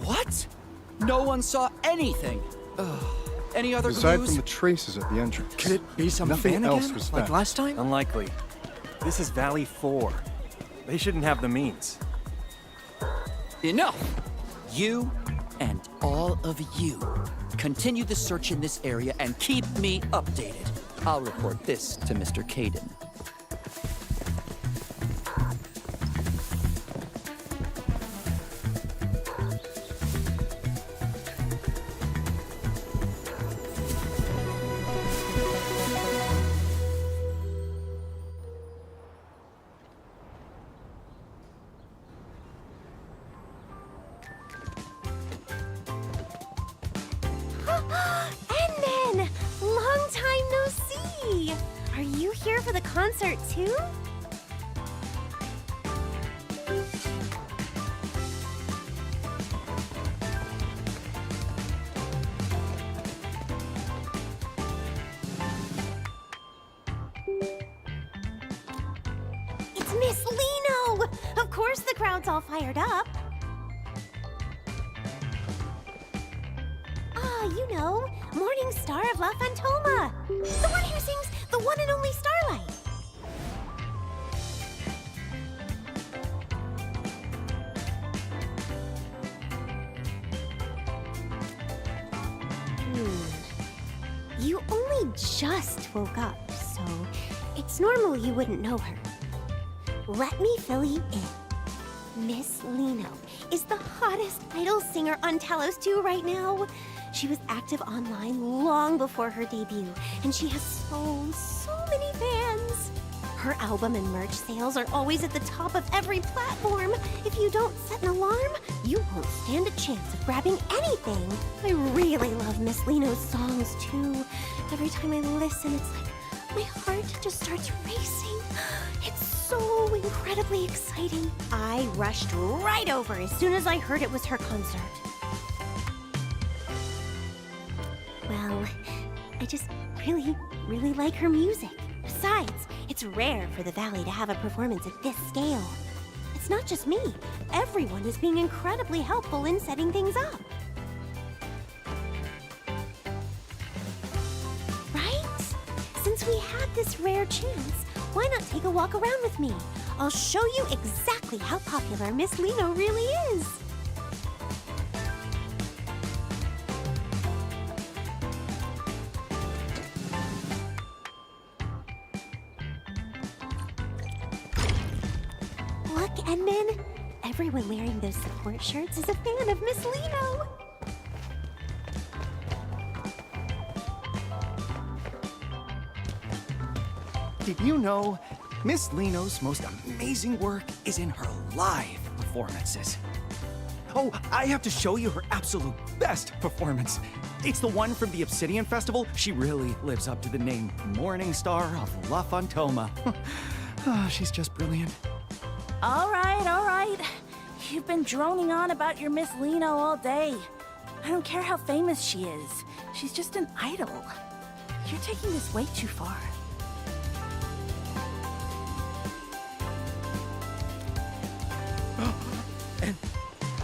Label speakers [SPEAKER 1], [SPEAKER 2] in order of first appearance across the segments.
[SPEAKER 1] What? No one saw anything. Any other
[SPEAKER 2] Aside
[SPEAKER 1] clues?
[SPEAKER 2] from the traces at the entrance.
[SPEAKER 1] Could it be some
[SPEAKER 2] Nothing
[SPEAKER 1] fan
[SPEAKER 2] else
[SPEAKER 1] again,
[SPEAKER 2] was
[SPEAKER 1] like
[SPEAKER 2] found.
[SPEAKER 1] last time?
[SPEAKER 3] Unlikely. This is Valley 4. They shouldn't have the means.
[SPEAKER 1] Enough! You and all of you continue the search in this area and keep me updated. I'll report this to Mr. Caden.
[SPEAKER 4] Endman! Long time no see! Are you here for the concert too? It's Miss Liino! Of course the crowd's all fired up. You know, Morning Star of La Fantoma. The one who sings The One and Only Starlight. You only just woke up, so it's normal you wouldn't know her. Let me fill you in. Miss Liino is the hottest idol singer on Talos 2 right now. She was active online long before her debut, and she has so many fans. Her album and merch sales are always at the top of every platform. If you don't set an alarm, you won't stand a chance of grabbing anything. I really love Miss Liino's songs, too. Every time I listen, it's like my heart just starts racing. It's so incredibly exciting. I rushed right over as soon as I heard it was her concert. Well, I just really like her music. Besides, it's rare for the Valley to have a performance at this scale. It's not just me. Everyone is being incredibly helpful in setting things up. Right? Since we had this rare chance, why not take a walk around with me? I'll show you exactly how popular Miss Liino really is. Look, Endman. Everyone wearing those support shirts is a fan of Miss Liino.
[SPEAKER 5] Did you know Miss Liino's most amazing work is in her live performances? Oh, I have to show you her absolute best performance. It's the one from the Obsidian Festival. She really lives up to the name Morning Star of La Fantoma. She's just brilliant.
[SPEAKER 6] All right. You've been droning on about your Miss Liino all day. I don't care how famous she is. She's just an idol. You're taking this way too far.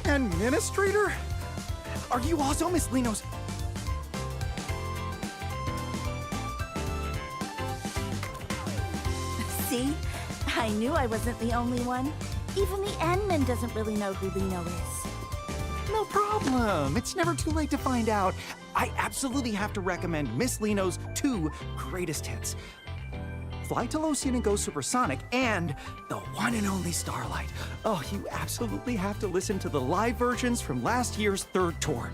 [SPEAKER 5] Administrator? Are you also Miss Liino's?
[SPEAKER 6] See? I knew I wasn't the only one. Even the Endman doesn't really know who Liino is.
[SPEAKER 5] No problem. It's never too late to find out. I absolutely have to recommend Miss Liino's 2 greatest hits. Fly to Losian and Go Supersonic, and the one and only Starlight. Oh, you absolutely have to listen to the live versions from last year's 3rd tour.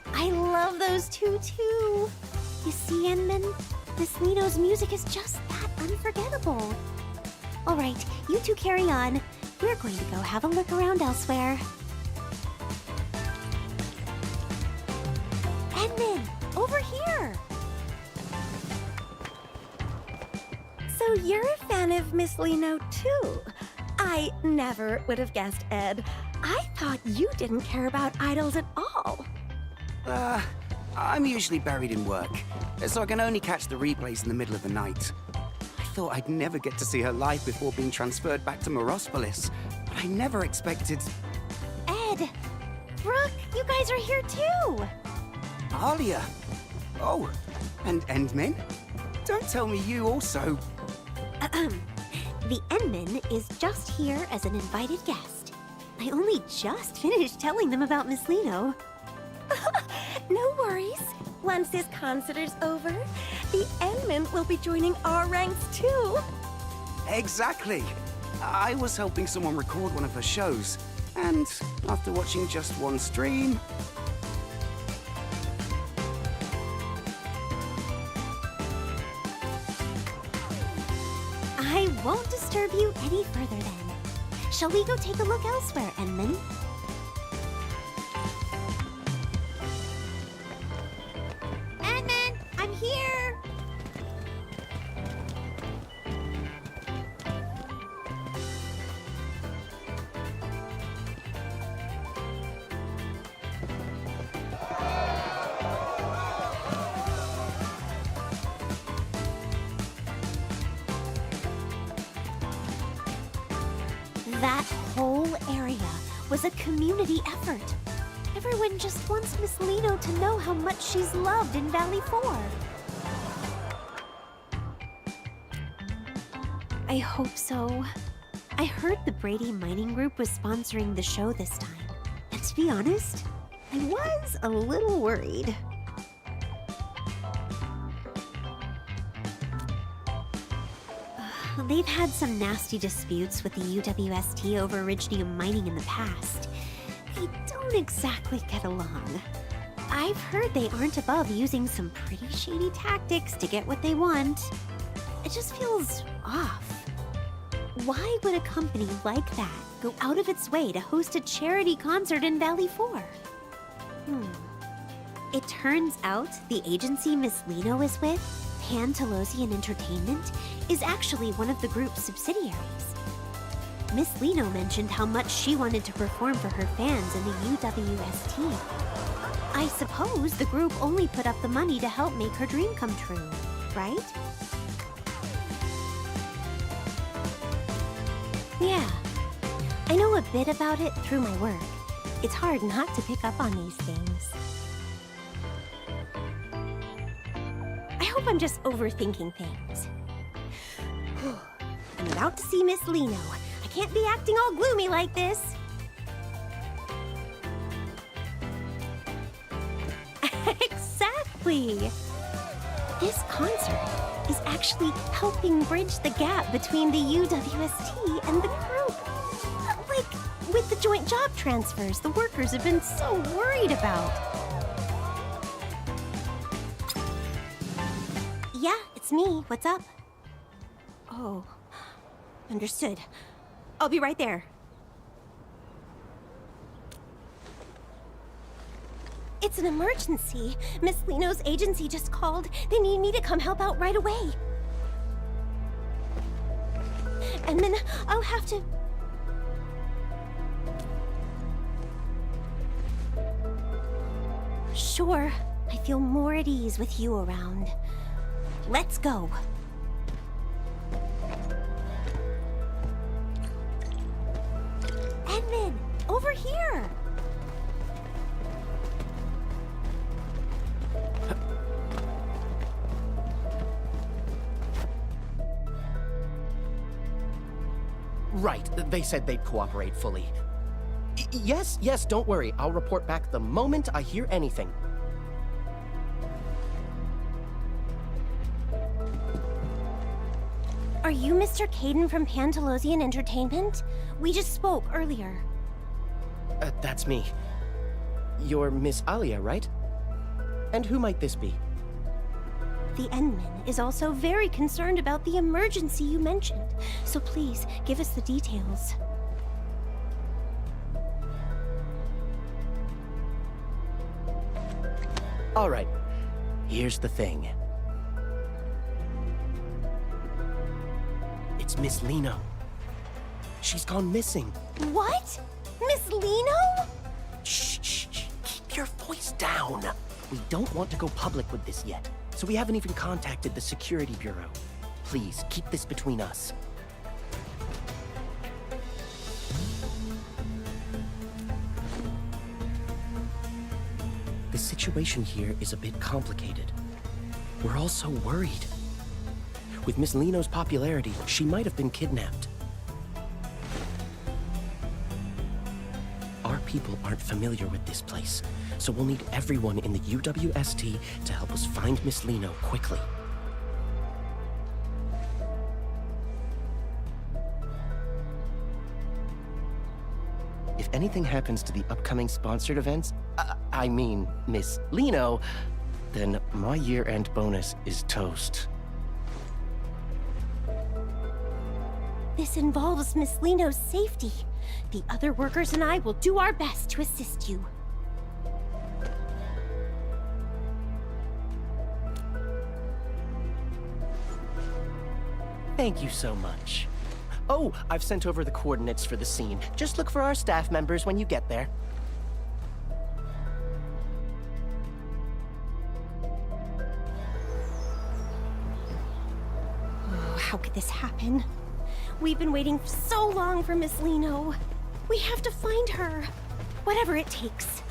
[SPEAKER 4] I love those two, too. You see, Miss Liino's music is just that unforgettable. All right, you two carry on. We're going to go have a look around elsewhere. Edmund, over here! So you're a fan of Miss Liino, too? I never would have guessed, Ed. I thought you didn't care about idols at all.
[SPEAKER 2] I'm usually buried in work, so I can only catch the replays in the middle of the night. I thought I'd never get to see her live before being transferred back to Morospolis, but I never expected...
[SPEAKER 4] Ed! Brooke, you guys are here too!
[SPEAKER 2] Alia! Oh, and Endmin? Don't tell me you also...
[SPEAKER 4] The Endman is just here as an invited guest. I only just finished telling them about Miss Liino. No worries. Once this concert is over, the Endman will be joining our ranks too.
[SPEAKER 2] Exactly. I was helping someone record one of her shows, and after watching just one stream...
[SPEAKER 4] I won't disturb you any further then. Shall we go take a look elsewhere, Endman? Endman, I'm here! That whole area was a community effort. Everyone just wants Miss Liino to know how much she's loved in Valley 4. I hope so. I heard the Brady Mining Group was sponsoring the show this time. And to be honest, I was a little worried. They've had some nasty disputes with the UWST over Iridium mining in the past. They don't exactly get along. I've heard they aren't above using some pretty shady tactics to get what they want. It just feels off. Why would a company like that go out of its way to host a charity concert in Valley 4? It turns out the agency Miss Liino is with, Pantalosian Entertainment, is actually one of the group's subsidiaries. Miss Liino mentioned how much she wanted to perform for her fans in the UWST. I suppose the group only put up the money to help make her dream come true, right? Yeah, I know a bit about it through my work. It's hard not to pick up on these things. I hope I'm just overthinking things. I'm about to see Miss Liino. I can't be acting all gloomy like this. Exactly. This concert is actually helping bridge the gap between the UWST and the group. Like with the joint job transfers the workers have been so worried about. Yeah, it's me. What's up? Oh, understood. I'll be right there. It's an emergency. Miss Liino's agency just called. They need me to come help out right away. And then I'll have to... Sure, I feel more at ease with you around. Let's go. Edmund, over here!
[SPEAKER 7] Right, they said they'd cooperate fully. Yes, don't worry. I'll report back the moment I hear anything.
[SPEAKER 4] Are you Mr. Caden from Pantalosian Entertainment? We just spoke earlier.
[SPEAKER 7] That's me. You're Miss Alia, right? And who might this be?
[SPEAKER 4] the Endman is also very concerned about the emergency you mentioned. So please, give us the details.
[SPEAKER 7] All right, here's the thing. It's Miss Liino. She's gone missing.
[SPEAKER 4] What? Miss Liino?
[SPEAKER 7] Shh, shh, shh. Keep your voice down. We don't want to go public with this yet, so we haven't even contacted the Security Bureau. Please, keep this between us. The situation here is a bit complicated. We're all so worried. With Miss Liino's popularity, she might have been kidnapped. Our people aren't familiar with this place, so we'll need everyone in the UWST to help us find Miss Liino quickly. If anything happens to the upcoming sponsored events, I mean Miss Liino, then my year-end bonus is toast.
[SPEAKER 4] This involves Miss Liino's safety. The other workers and I will do our best to assist you.
[SPEAKER 7] Thank you so much. Oh, I've sent over the coordinates for the scene. Just look for our staff members when you get there.
[SPEAKER 4] Oh, how could this happen? We've been waiting so long for Miss Liino. We have to find her. Whatever it takes.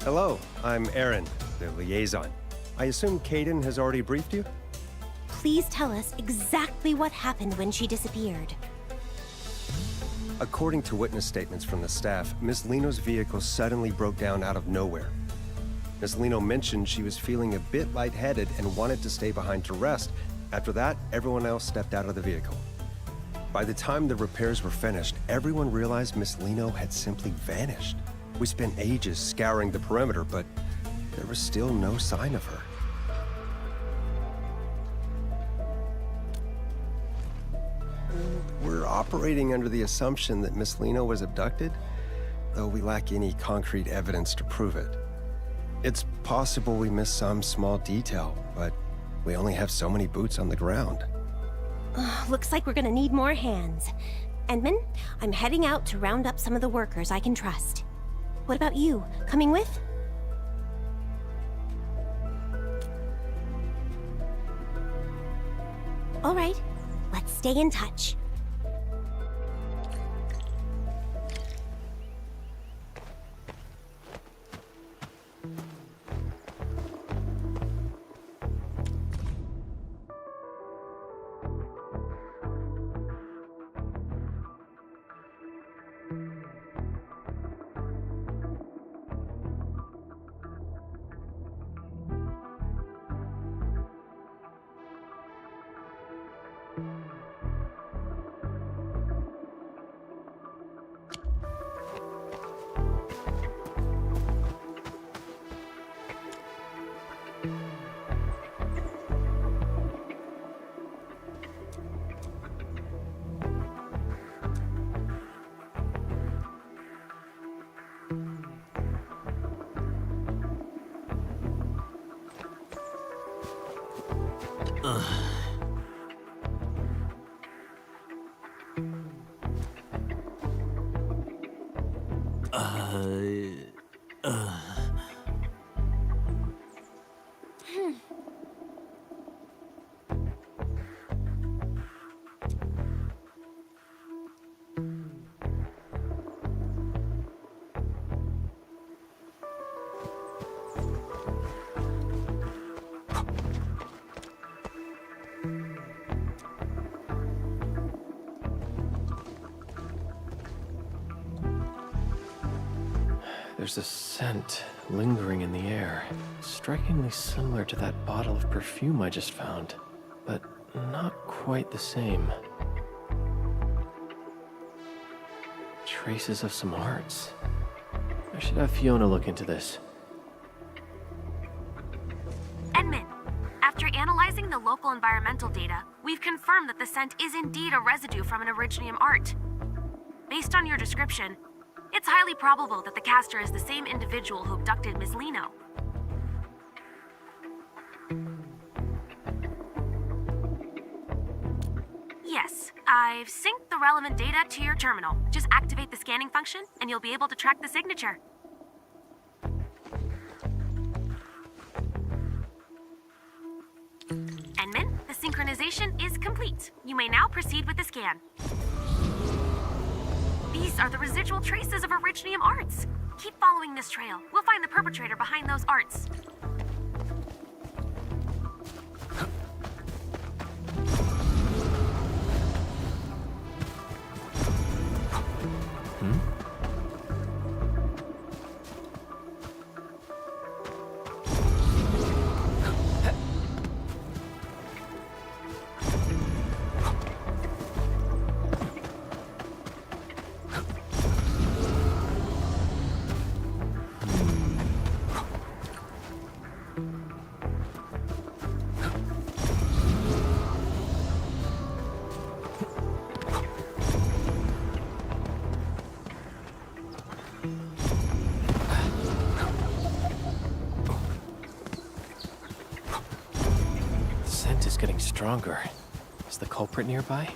[SPEAKER 3] Hello, I'm Aaron, the liaison. I assume Kaden has already briefed you?
[SPEAKER 4] Please tell us exactly what happened when she disappeared.
[SPEAKER 3] According to witness statements from the staff, Miss Liino's vehicle suddenly broke down out of nowhere. Miss Liino mentioned she was feeling a bit lightheaded and wanted to stay behind to rest. After that, everyone else stepped out of the vehicle. By the time the repairs were finished, everyone realized Miss Liino had simply vanished. We spent ages scouring the perimeter, but there was still no sign of her. We're operating under the assumption that Miss Liino was abducted, though we lack any concrete evidence to prove it. It's possible we missed some small detail, but we only have so many boots on the ground.
[SPEAKER 4] Looks like we're gonna need more hands. Endman, I'm heading out to round up some of the workers I can trust. What about you? Coming with? All right, let's stay in touch.
[SPEAKER 8] There's a scent lingering in the air, strikingly similar to that bottle of perfume I just found, but not quite the same. Traces of some hearts. I should have Fiona look into this.
[SPEAKER 9] Edmund, after analyzing the local environmental data, we've confirmed that the scent is indeed a residue from an Originium art. Based on your description, it's highly probable that the caster is the same individual who abducted Miss Liino. Yes, I've synced the relevant data to your terminal. Just activate the scanning function, and you'll be able to track the signature. Edmund, the synchronization is complete. You may now proceed with the scan. These are the residual traces of Originium arts. Keep following this trail. We'll find the perpetrator behind those arts.
[SPEAKER 8] Getting stronger. Is the culprit nearby?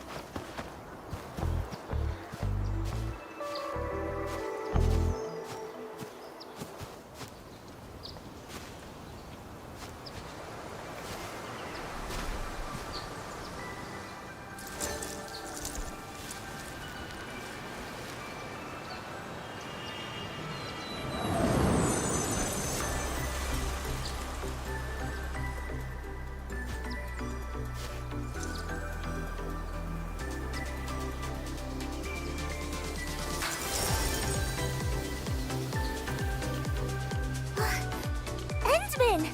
[SPEAKER 4] Endman!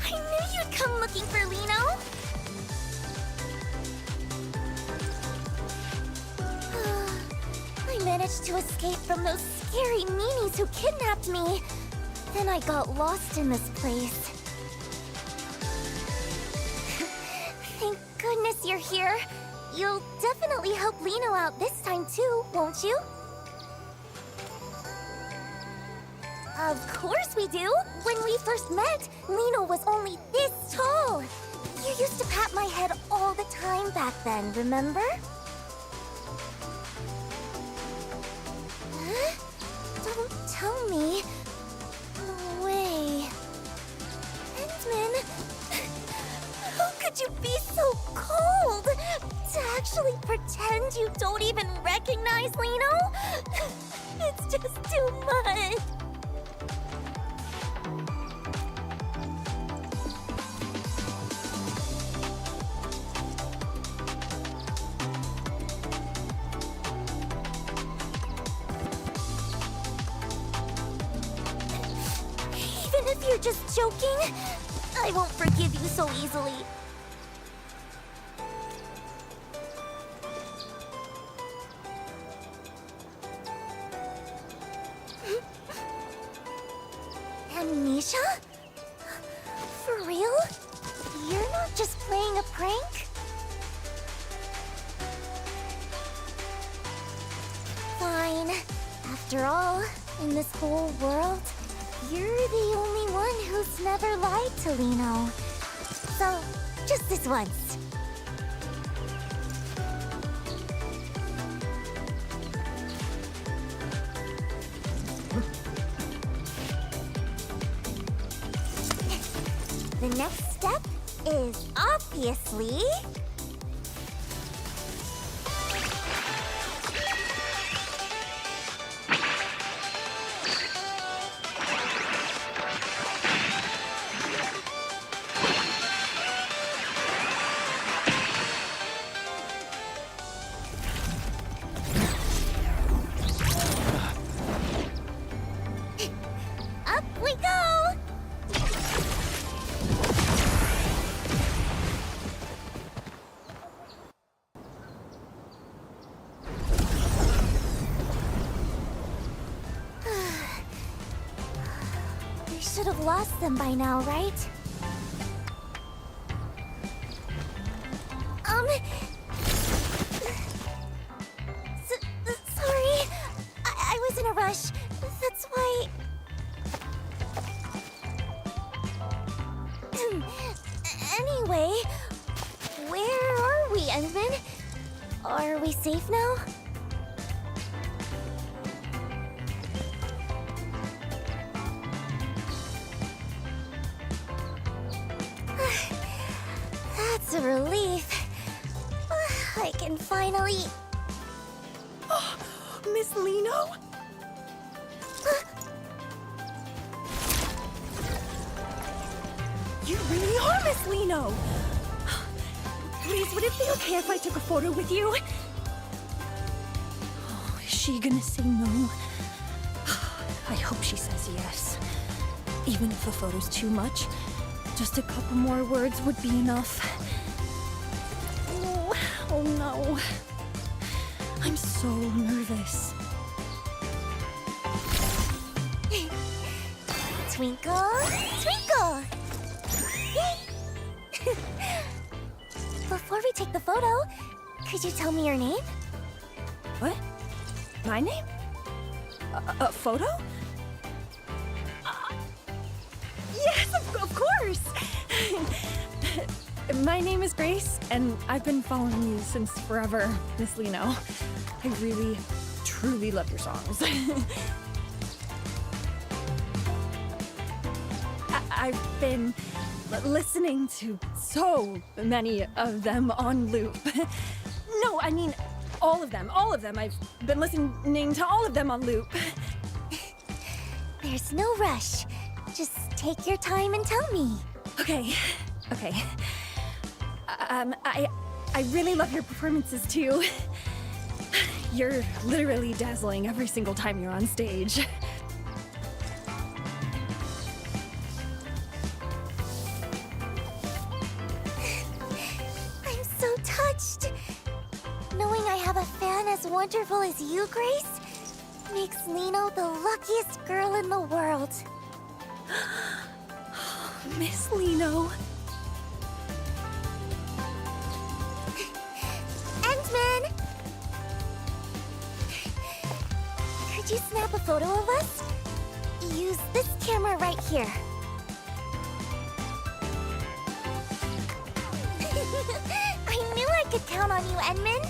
[SPEAKER 4] I knew you'd come looking for Liino! I managed to escape from those scary meanies who kidnapped me. Then I got lost in this place. Thank goodness you're here. You'll definitely help Liino out this time too, won't you? Of course we do! When we first met, Liino was only this tall. You used to pat my head all the time back then, remember? Huh? Don't tell me. No way. Endman, how could you be so cold? To actually pretend you don't even recognize Liino? It's just too much. Even if you're just joking, I won't forgive you so easily. Amnesia? For real? You're not just playing a prank? Fine. After all, in this whole world, you're the only one who's never lied to Liino. So, just this once. The next step is obviously... Up we go! should have lost them by now, right? Sorry. I was in a rush. That's why... Anyway, where are we, Endman? Are we safe now? That's a relief. I can finally...
[SPEAKER 6] Miss Liino? You really are Miss Liino! Please, would it be okay if I took a photo with you? Oh, is she gonna say no? I hope she says yes. Even if a photo's too much, just a couple more words would be enough. Oh no. I'm so nervous.
[SPEAKER 4] Twinkle, twinkle! Before we take the photo, could you tell me your name?
[SPEAKER 6] What? My name? A photo? Yes, of course! My name is Grace, and I've been following you since forever, Miss Liino. I really, truly love your songs. I've been listening to so many of them on loop. No, I mean, all of them. I've been listening to all of them on loop.
[SPEAKER 4] There's no rush. Just take your time and tell me.
[SPEAKER 6] Okay. I really love your performances too. You're literally dazzling every single time you're on stage.
[SPEAKER 4] I'm so touched. Knowing I have a fan as wonderful as you, Grace, makes Liino the luckiest girl in the world.
[SPEAKER 6] Miss Liino.
[SPEAKER 4] Endman! Could you snap a photo of us? Use this camera right here. I knew I could count on you, Endman.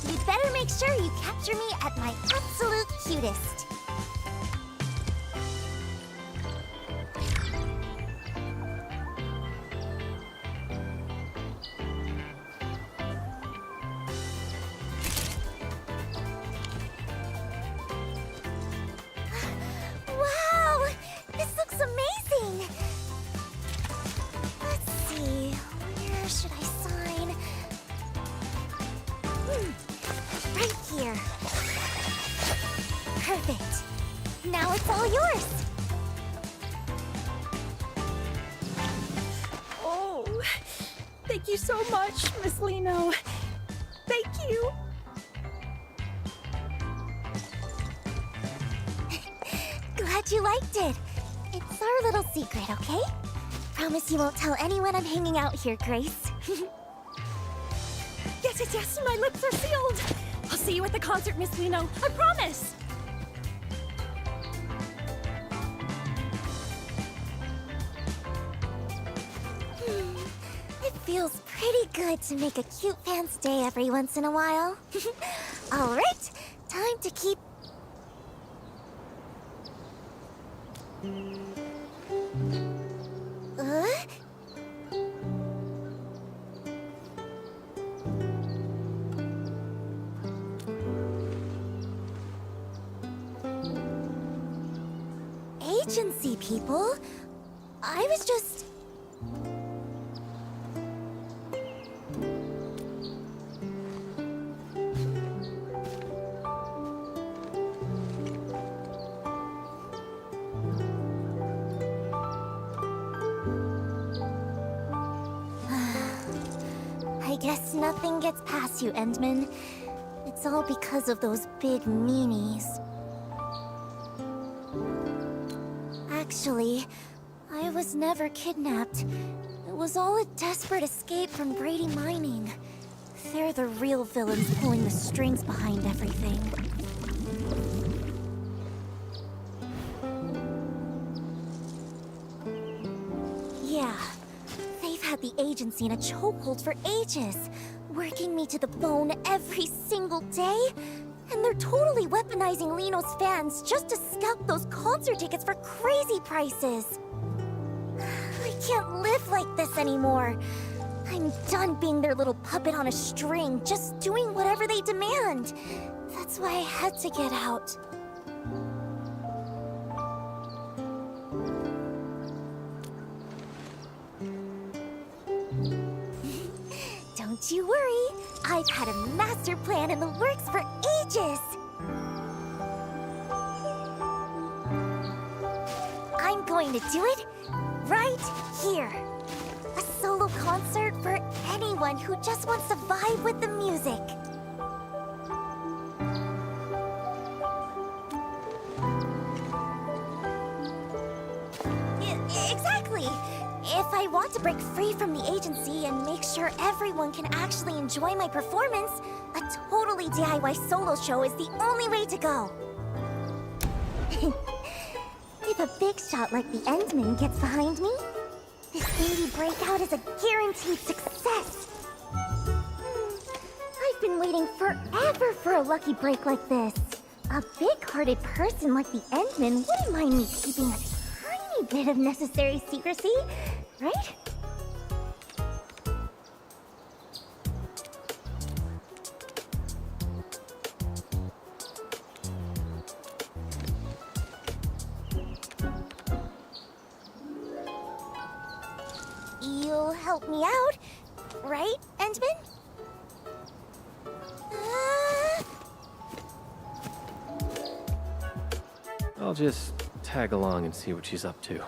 [SPEAKER 4] You'd better make sure you capture me at my absolute cutest. Wow! This looks amazing! Let's see, where should I sign? Right here. Perfect. Now it's all yours.
[SPEAKER 6] Oh, thank you so much, Miss Liino. Thank you.
[SPEAKER 4] Glad you liked it. It's our little secret, okay? Promise you won't tell anyone I'm hanging out here, Grace.
[SPEAKER 6] Yes, my lips are sealed. I'll see you at the concert, Miss Liino. I promise.
[SPEAKER 4] It feels pretty good to make a cute fan's day every once in a while. All right, time to keep... Agency people? I was just... I guess nothing gets past you, Endman. It's all because of those big meanies. Actually, I was never kidnapped. It was all a desperate escape from Brady Mining. They're the real villains pulling the strings behind everything. Yeah, they've had the agency in a chokehold for ages, working me to the bone every single day. And they're totally weaponizing Liino's fans just to scalp those concert tickets for crazy prices. I can't live like this anymore. I'm done being their little puppet on a string, just doing whatever they demand. That's why I had to get out. Don't you worry, I've had a master plan in the works for ages. I'm going to do it right here. A solo concert for anyone who just wants to vibe with the music. Exactly. If I want to break free from the agency and make sure everyone can actually enjoy my performance, a totally DIY solo show is the only way to go. If a big shot like the Endman gets behind me, this indie breakout is a guaranteed success. I've been waiting forever for a lucky break like this. A big-hearted person like the Endman wouldn't mind me keeping a tiny bit of necessary secrecy, right? You'll help me out, right, Endman?
[SPEAKER 8] I'll just tag along and see what she's up to.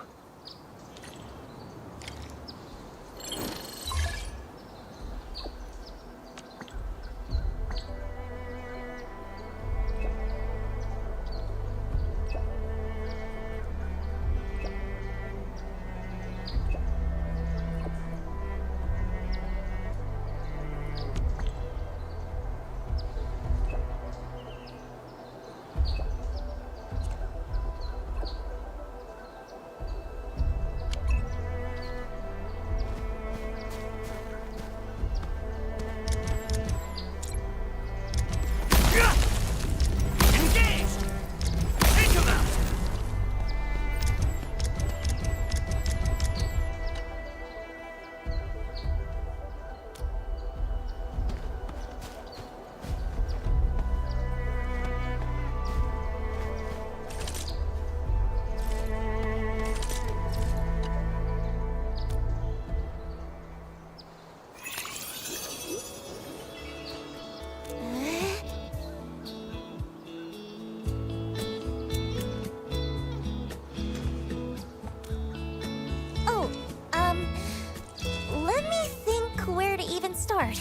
[SPEAKER 8] Let me think where to even start.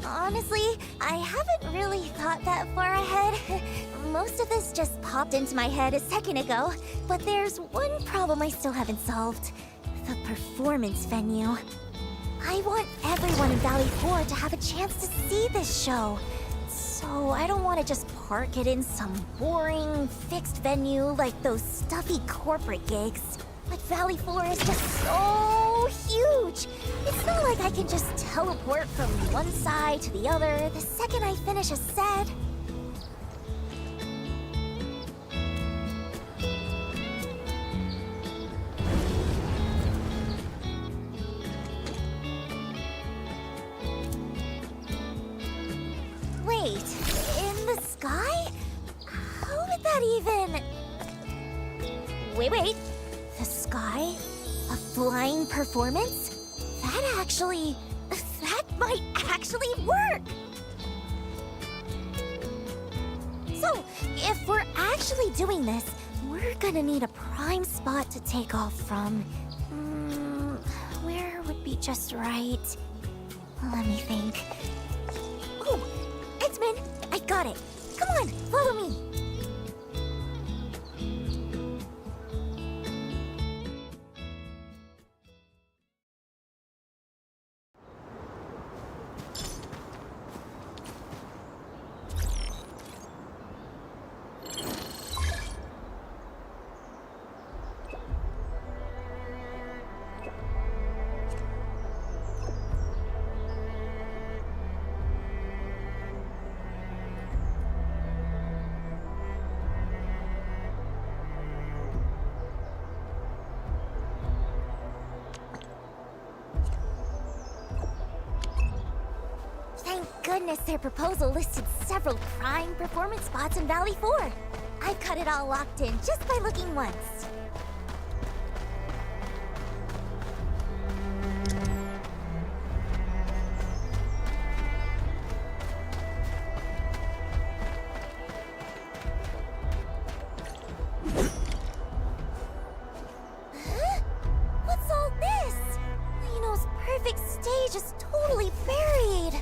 [SPEAKER 8] Honestly, I haven't really thought that far ahead. Most of this just popped into my head a second ago, but there's one problem I still haven't solved. The performance venue. I want everyone in Valley 4 to have a chance to see this show. So I don't want to just park it in some boring, fixed venue like those stuffy corporate gigs. But Valley 4 is just so huge. It's not like I can just teleport from one side to the other the second I finish a set. Wait, in the sky? How would that even... Wait. The sky? A flying performance? That might actually work! So, if we're actually doing this, we're gonna need a prime spot to take off from. Where would be just right? Let me think. Got it. Come on, follow me. Thank goodness their proposal listed several prime performance spots in Valley 4. I've got it all locked in just by looking once. Huh? What's all this? Liino's perfect stage is totally buried.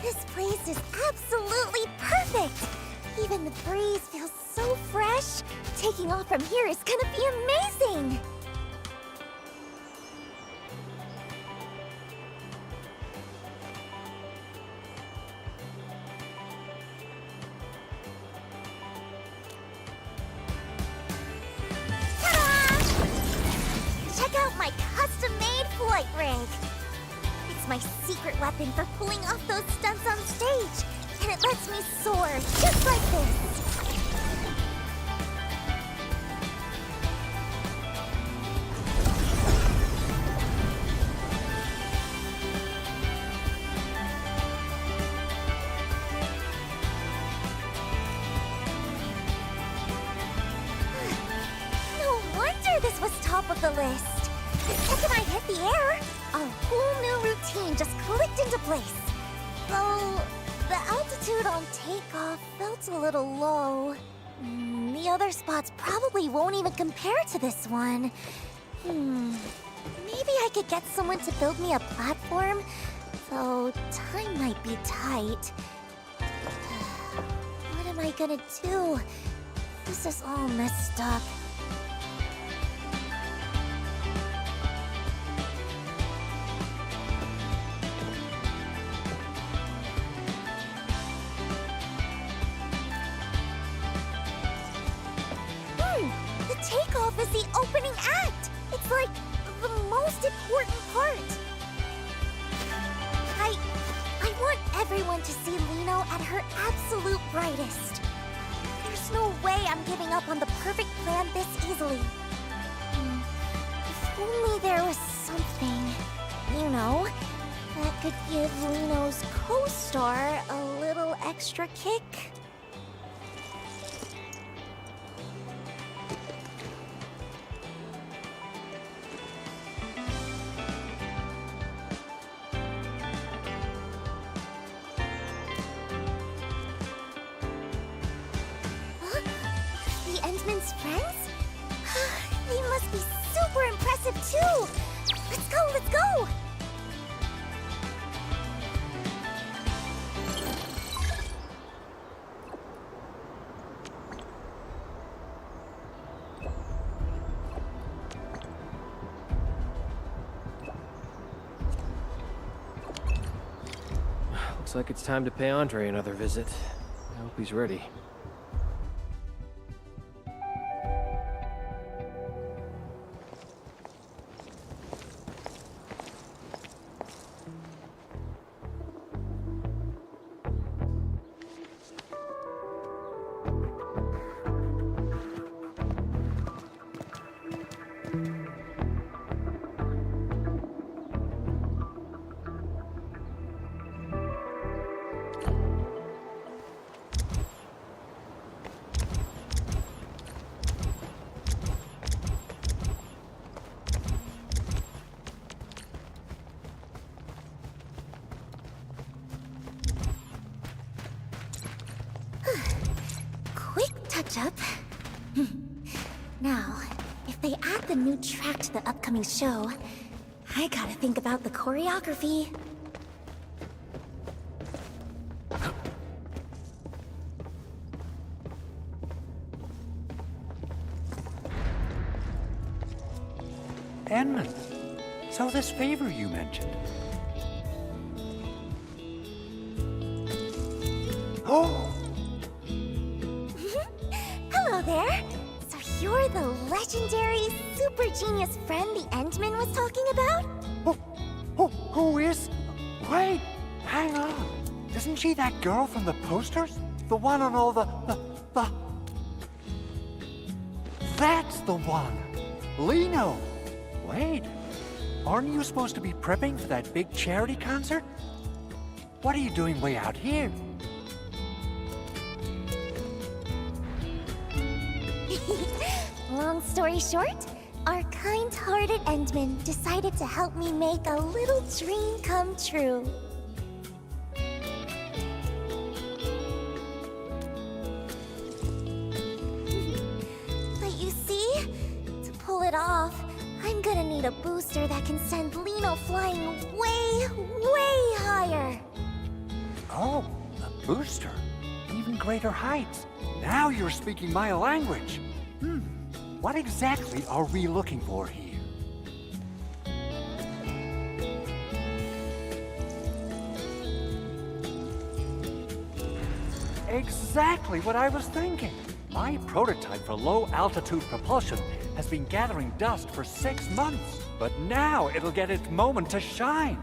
[SPEAKER 8] This place is absolutely perfect! Even the breeze feels so fresh. Taking off from here is gonna be amazing! Ta-da! Check out my custom-made flight rig! It's my secret weapon for pulling off those stunts on stage, and it lets me soar just like this. No wonder this was top of the list. The second I hit the air, a whole new routine just clicked into place. Though, the altitude on takeoff felt a little low. The other spots probably won't even compare to this one. Maybe I could get someone to build me a platform, though time might be tight. What am I gonna do? This is all messed up. The takeoff is the opening act! It's like the most important part. I want everyone to see Liino at her absolute brightest. There's no way I'm giving up on the perfect plan this easily. If only there was something, that could give Liino's co-star a little extra kick. The Endman's friends? They must be super impressive too! Let's go, let's go!
[SPEAKER 10] Looks like it's time to pay Andre another visit. I hope he's ready.
[SPEAKER 8] matchup. Now, if they add the new track to the upcoming show, I gotta think about the choreography.
[SPEAKER 11] Edmund, so this favor you mentioned. Oh!
[SPEAKER 8] Hello there! So you're the legendary, super genius friend the Endman was talking about?
[SPEAKER 11] Who is? Wait, hang on. Isn't she that girl from the posters? The one on all the... That's the one! Liino! Wait, aren't you supposed to be prepping for that big charity concert? What are you doing way out here?
[SPEAKER 8] Long story short, our kind-hearted Endman decided to help me make a little dream come true. But you see, to pull it off, I'm gonna need a booster that can send Liino flying way, way higher.
[SPEAKER 11] Oh, a booster. Even greater heights. Now you're speaking my language. What exactly are we looking for here? Exactly what I was thinking. My prototype for low-altitude propulsion has been gathering dust for 6 months, but now it'll get its moment to shine.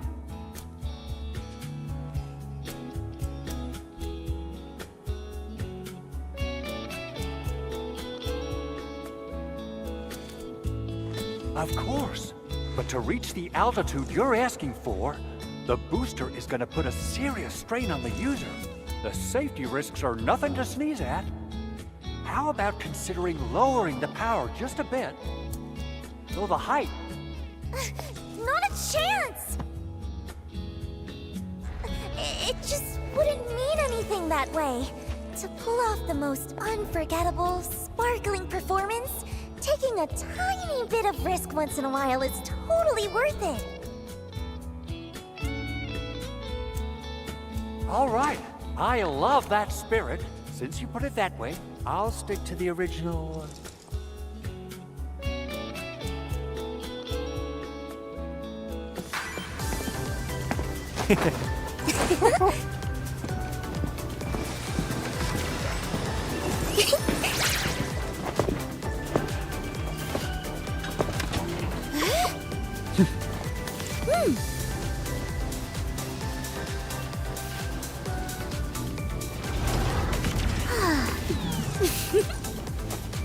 [SPEAKER 11] Of course, but to reach the altitude you're asking for, the booster is going to put a serious strain on the user. The safety risks are nothing to sneeze at. How about considering lowering the power just a bit? So the height...
[SPEAKER 8] Not a chance! It just wouldn't mean anything that way. To pull off the most unforgettable, sparkling performance, taking a tiny bit of risk once in a while is totally worth it.
[SPEAKER 11] All right, I love that spirit. Since you put it that way, I'll stick to the original...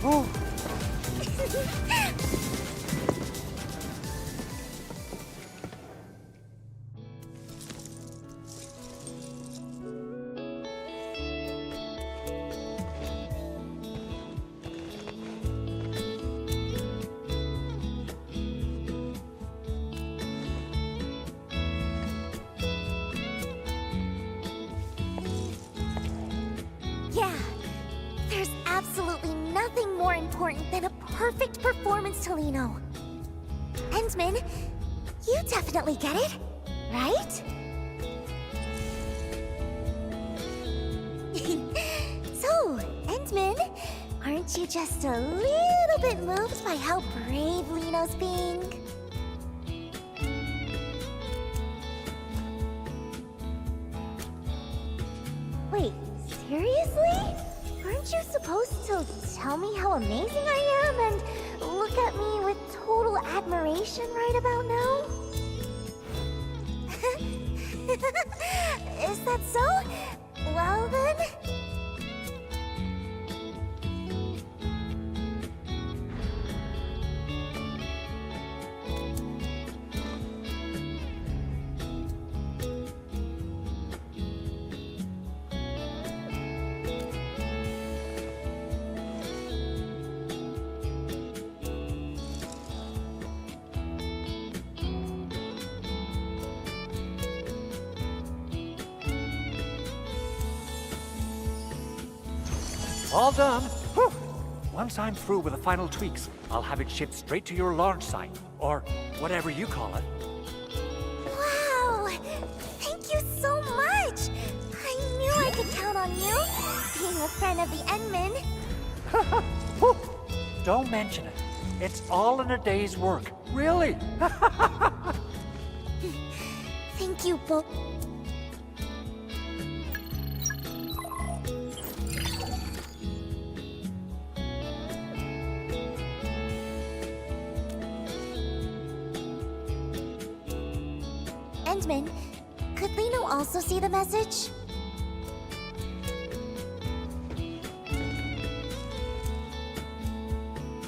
[SPEAKER 11] Oh.
[SPEAKER 8] Yeah, there's absolutely nothing more important than a perfect performance to Liino. Endman, you definitely get it, right? So, Endman, aren't you just a little bit moved by how brave Liino's being? Wait, seriously? Aren't you supposed to tell me how amazing I am and look at me with total admiration right about now? Is that so? Well then...
[SPEAKER 11] All done. Whew. Once I'm through with the final tweaks, I'll have it shipped straight to your launch site, or whatever you call it.
[SPEAKER 8] Wow! Thank you so much! I knew I could count on you, being a friend of the Endmen.
[SPEAKER 11] Don't mention it. It's all in a day's work. Really?
[SPEAKER 8] Thank you both. Endman, could Liino also see the message?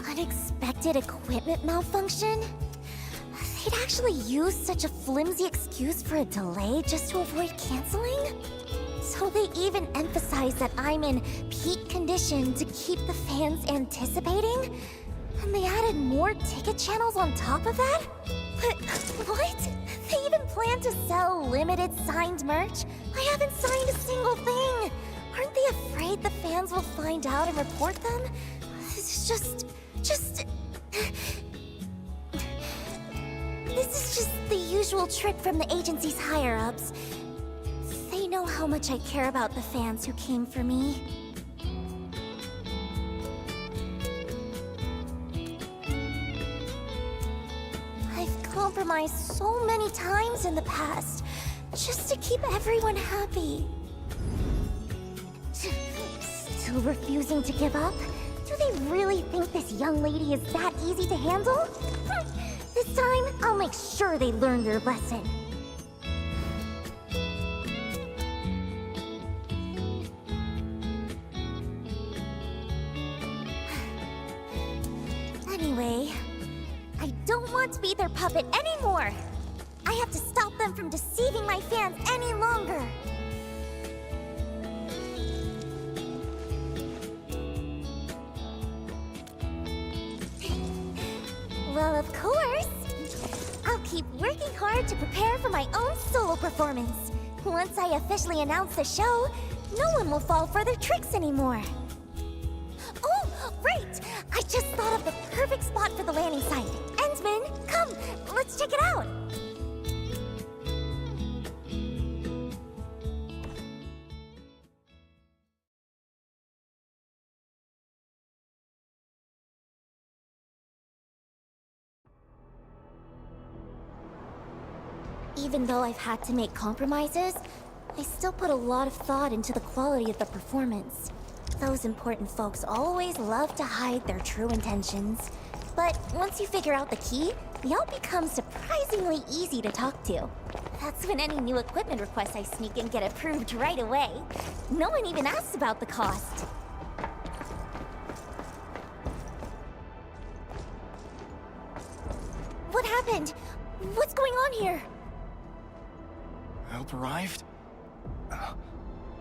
[SPEAKER 8] Unexpected equipment malfunction? They'd actually use such a flimsy excuse for a delay just to avoid canceling? So they even emphasize that I'm in peak condition to keep the fans anticipating? And they added more ticket channels on top of that? But what? They even plan to sell limited signed merch? I haven't signed a single thing! Aren't they afraid the fans will find out and report them? This is just... This is just the usual trick from the agency's higher-ups. They know how much I care about the fans who came for me. I've compromised so many times in the past, just to keep everyone happy. Still refusing to give up? Do they really think this young lady is that easy to handle? This time, I'll make sure they learn their lesson. Anyway, I don't want to be their puppet anymore. I have to stop them from deceiving my fans any longer. Well, of course. I'll keep working hard to prepare for my own solo performance. Once I officially announce the show, no one will fall for their tricks anymore. Oh, right! I just thought of the perfect spot for the landing site. Endman, come, let's check it out. Even though I've had to make compromises, I still put a lot of thought into the quality of the performance. Those important folks always love to hide their true intentions. But once you figure out the key, y'all become surprisingly easy to talk to. That's when any new equipment requests I sneak in get approved right away. No one even asks about the cost. What happened? What's going on here?
[SPEAKER 5] Help arrived?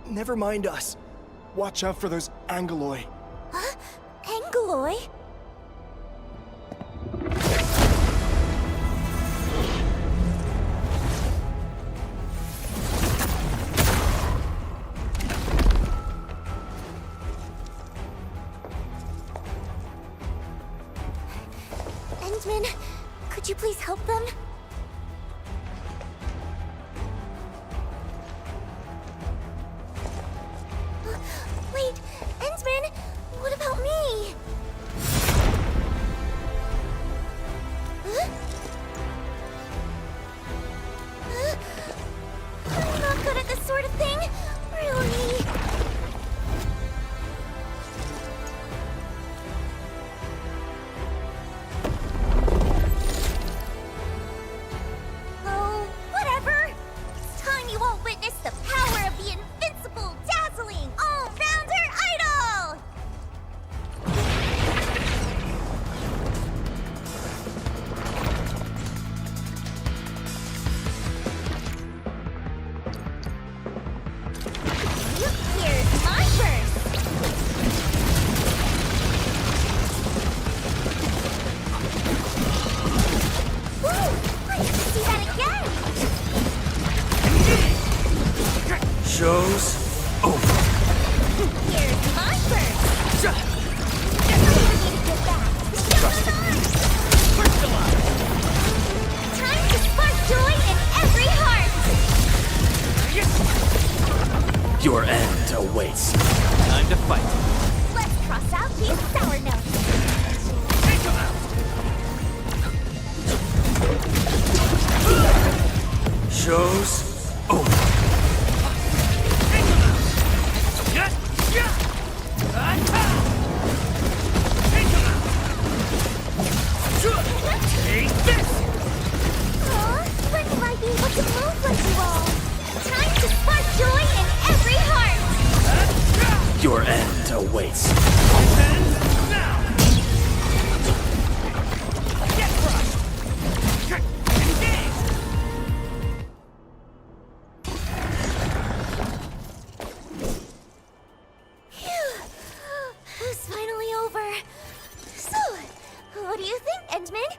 [SPEAKER 5] Never mind us. Watch out for those Angeloi.
[SPEAKER 8] Huh? Angeloi? Endman, could you please help them? Wait, Endman, what about me? Huh? I'm not good at this sort of thing, really. Oh, whatever. It's time you all witness the power of the invincible, dazzling, all-rounder idol! Here's my burst! Whoa! I have to see that again!
[SPEAKER 5] Show's over.
[SPEAKER 8] Here's my burst!
[SPEAKER 1] awaits. Time to fight.
[SPEAKER 8] Let's cross out these sour notes.
[SPEAKER 1] Show's over. Take this!
[SPEAKER 8] Aw, when will I be able to move like you all? Time to spark joy in every heart!
[SPEAKER 1] Your end awaits.
[SPEAKER 8] It's finally over. So, what do you think, Endman?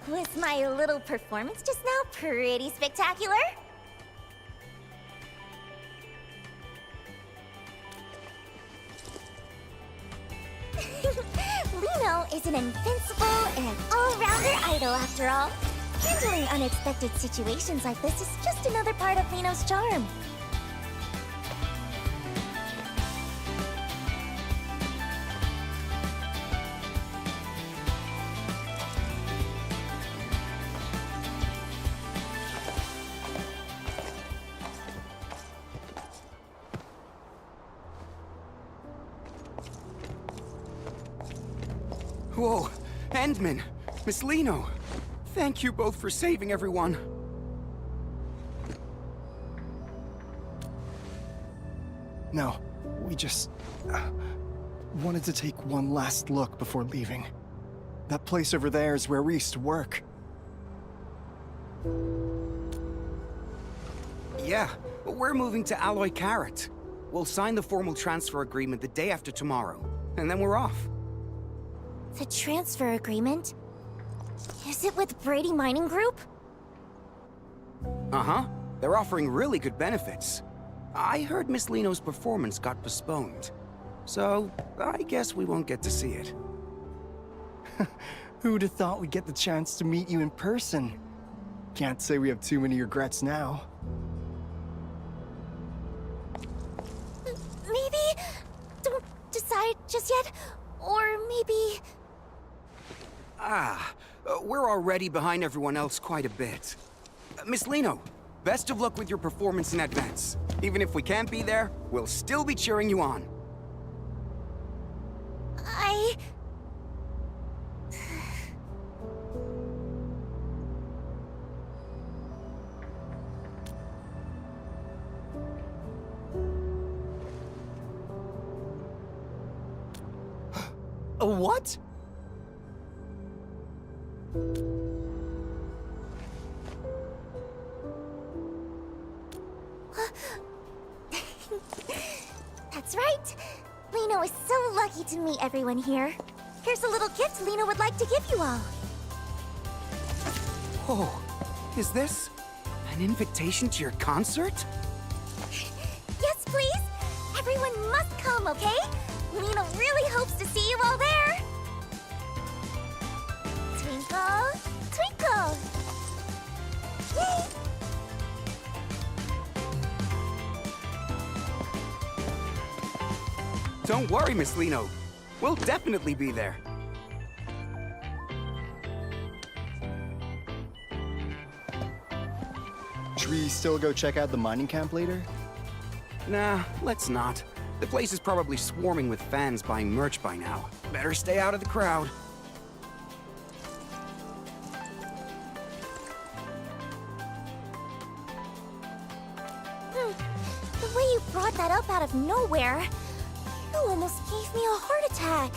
[SPEAKER 8] Was my little performance just now pretty spectacular? Liino is an invincible and all-rounder idol after all. Handling unexpected situations like this is just another part of Liino's charm.
[SPEAKER 2] Whoa, Endman, Miss Liino, thank you both for saving everyone.
[SPEAKER 5] No, we just wanted to take one last look before leaving. That place over there is where we used to work.
[SPEAKER 2] Yeah, but we're moving to Alloy Carrot. We'll sign the formal transfer agreement the day after tomorrow, and then we're off.
[SPEAKER 8] The transfer agreement? Is it with Brady Mining Group?
[SPEAKER 2] Uh-huh. They're offering really good benefits. I heard Miss Liino's performance got postponed. So, I guess we won't get to see it.
[SPEAKER 5] Who'd have thought we'd get the chance to meet you in person? Can't say we have too many regrets now.
[SPEAKER 8] Maybe... Don't decide just yet. Or maybe...
[SPEAKER 2] We're already behind everyone else quite a bit. Miss Liino, best of luck with your performance in advance. Even if we can't be there, we'll still be cheering you on.
[SPEAKER 5] What?
[SPEAKER 8] That's right. Liino is so lucky to meet everyone here. Here's a little gift Liino would like to give you all.
[SPEAKER 2] Oh, is this an invitation to your concert?
[SPEAKER 8] Yes, please. Everyone must come, okay? Liino really hopes to see you all there. Twinkle, twinkle. Yay!
[SPEAKER 2] Don't worry, Miss Liino. We'll definitely be there.
[SPEAKER 5] Should we still go check out the mining camp later?
[SPEAKER 2] Nah, let's not. The place is probably swarming with fans buying merch by now. Better stay out of the crowd.
[SPEAKER 8] The way you brought that up out of nowhere, you almost gave me a heart attack.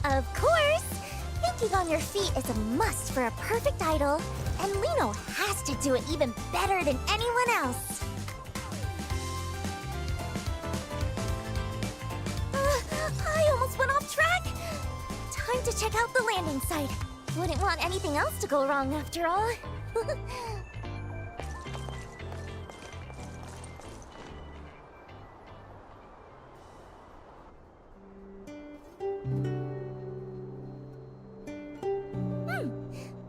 [SPEAKER 8] Of course! Thinking on your feet is a must for a perfect idol, and Liino has to do it even better than anyone else. I almost went off track. Time to check out the landing site. Wouldn't want anything else to go wrong after all.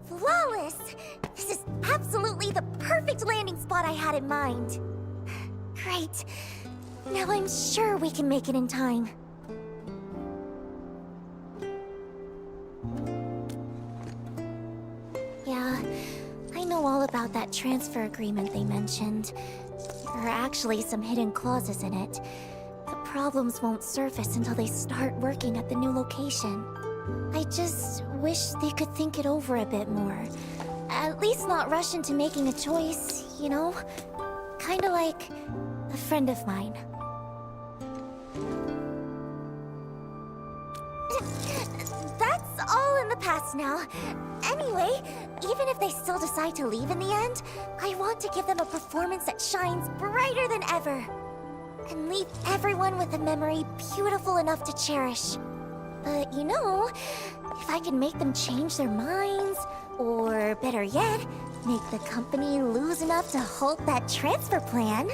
[SPEAKER 8] Flawless! This is absolutely the perfect landing spot I had in mind. Right. Now I'm sure we can make it in time. Yeah, I know all about that transfer agreement they mentioned. There are actually some hidden clauses in it. The problems won't surface until they start working at the new location. I just wish they could think it over a bit more. At least not rush into making a choice, you know? Kinda like a friend of mine. That's all in the past now. Anyway, even if they still decide to leave in the end, I want to give them a performance that shines brighter than ever. And leave everyone with a memory beautiful enough to cherish. But you know, if I can make them change their minds, or better yet, make the company lose enough to halt that transfer plan.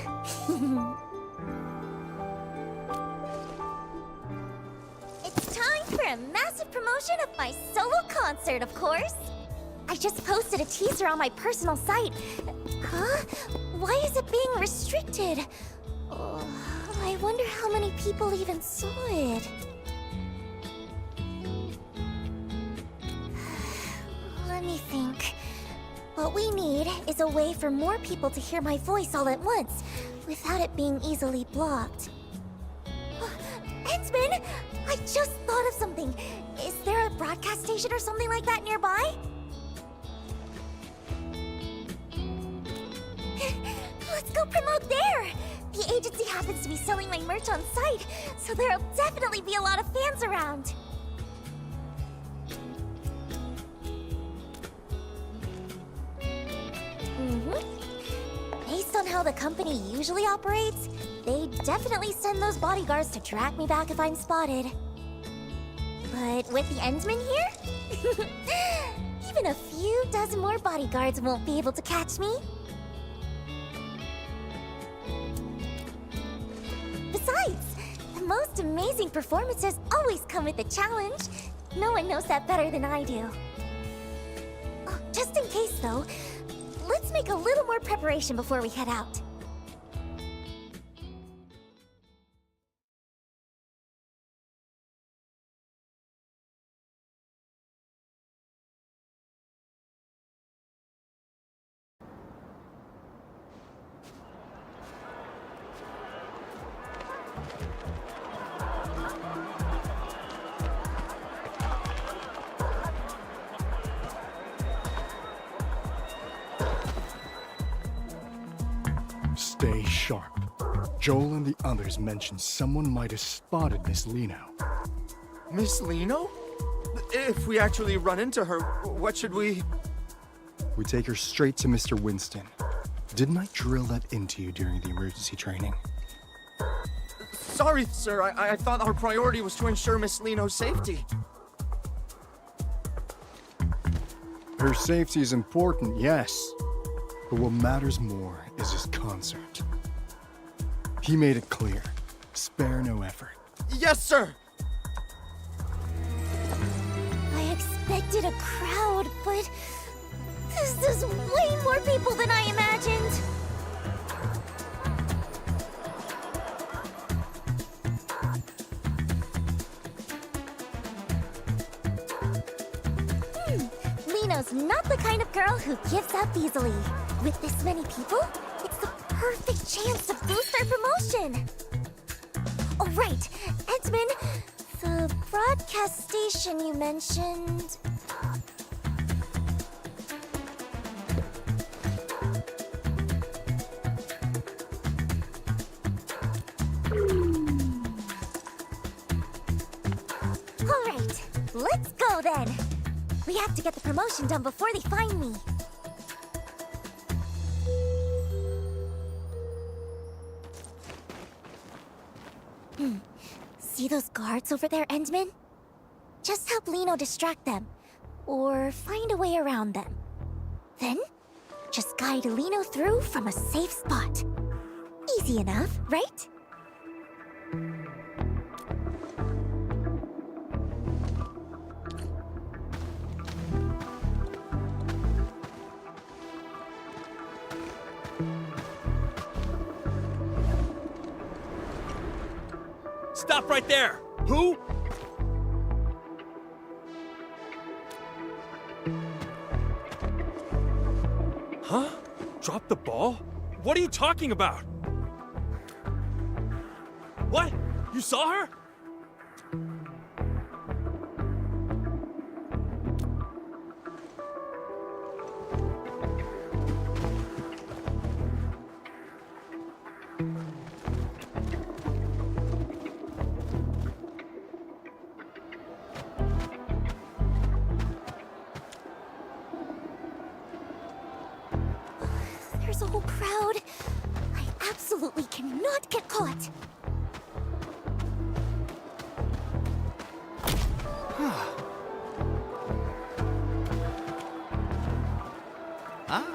[SPEAKER 8] It's time for a massive promotion of my solo concert, of course. I just posted a teaser on my personal site. Huh? Why is it being restricted? Oh, I wonder how many people even saw it. Let me think. What we need is a way for more people to hear my voice all at once, without it being easily blocked. Endman! I just thought of something. Is there a broadcast station or something like that nearby? Let's go promote there! The agency happens to be selling my merch on site, so there'll definitely be a lot of fans around. Based on how the company usually operates, they definitely send those bodyguards to track me back if I'm spotted. But with the Endman here, even a few dozen more bodyguards won't be able to catch me. Besides, the most amazing performances always come with a challenge. No one knows that better than I do. Oh, just in case, though, let's make a little more preparation before we head out.
[SPEAKER 12] Stay sharp. Joel and the others mentioned someone might have spotted Miss Liino.
[SPEAKER 13] Miss Liino? If we actually run into her, what should we...
[SPEAKER 12] We take her straight to Mr. Winston. Didn't I drill that into you during the emergency training?
[SPEAKER 13] Sorry, sir. I thought our priority was to ensure Miss Liino's safety.
[SPEAKER 12] Her safety is important, yes. But what matters more is his concert. He made it clear. Spare no effort.
[SPEAKER 13] Yes, sir!
[SPEAKER 8] I expected a crowd, but this is way more people than I imagined. Liino's not the kind of girl who gives up easily. With this many people, it's the perfect chance to boost our promotion. Oh, right. Endman, the broadcast station you mentioned... All right, let's go then. We have to get the promotion done before they find me. See those guards over there, Endman? Just help Liino distract them, or find a way around them. Then, just guide Liino through from a safe spot. Easy enough, right?
[SPEAKER 14] Stop right there! Who? Huh? Drop the ball? What are you talking about? What? You saw her?
[SPEAKER 8] There's a whole crowd. I absolutely cannot get caught.
[SPEAKER 2] Ah.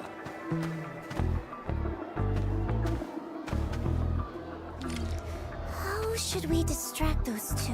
[SPEAKER 8] How should we distract those two?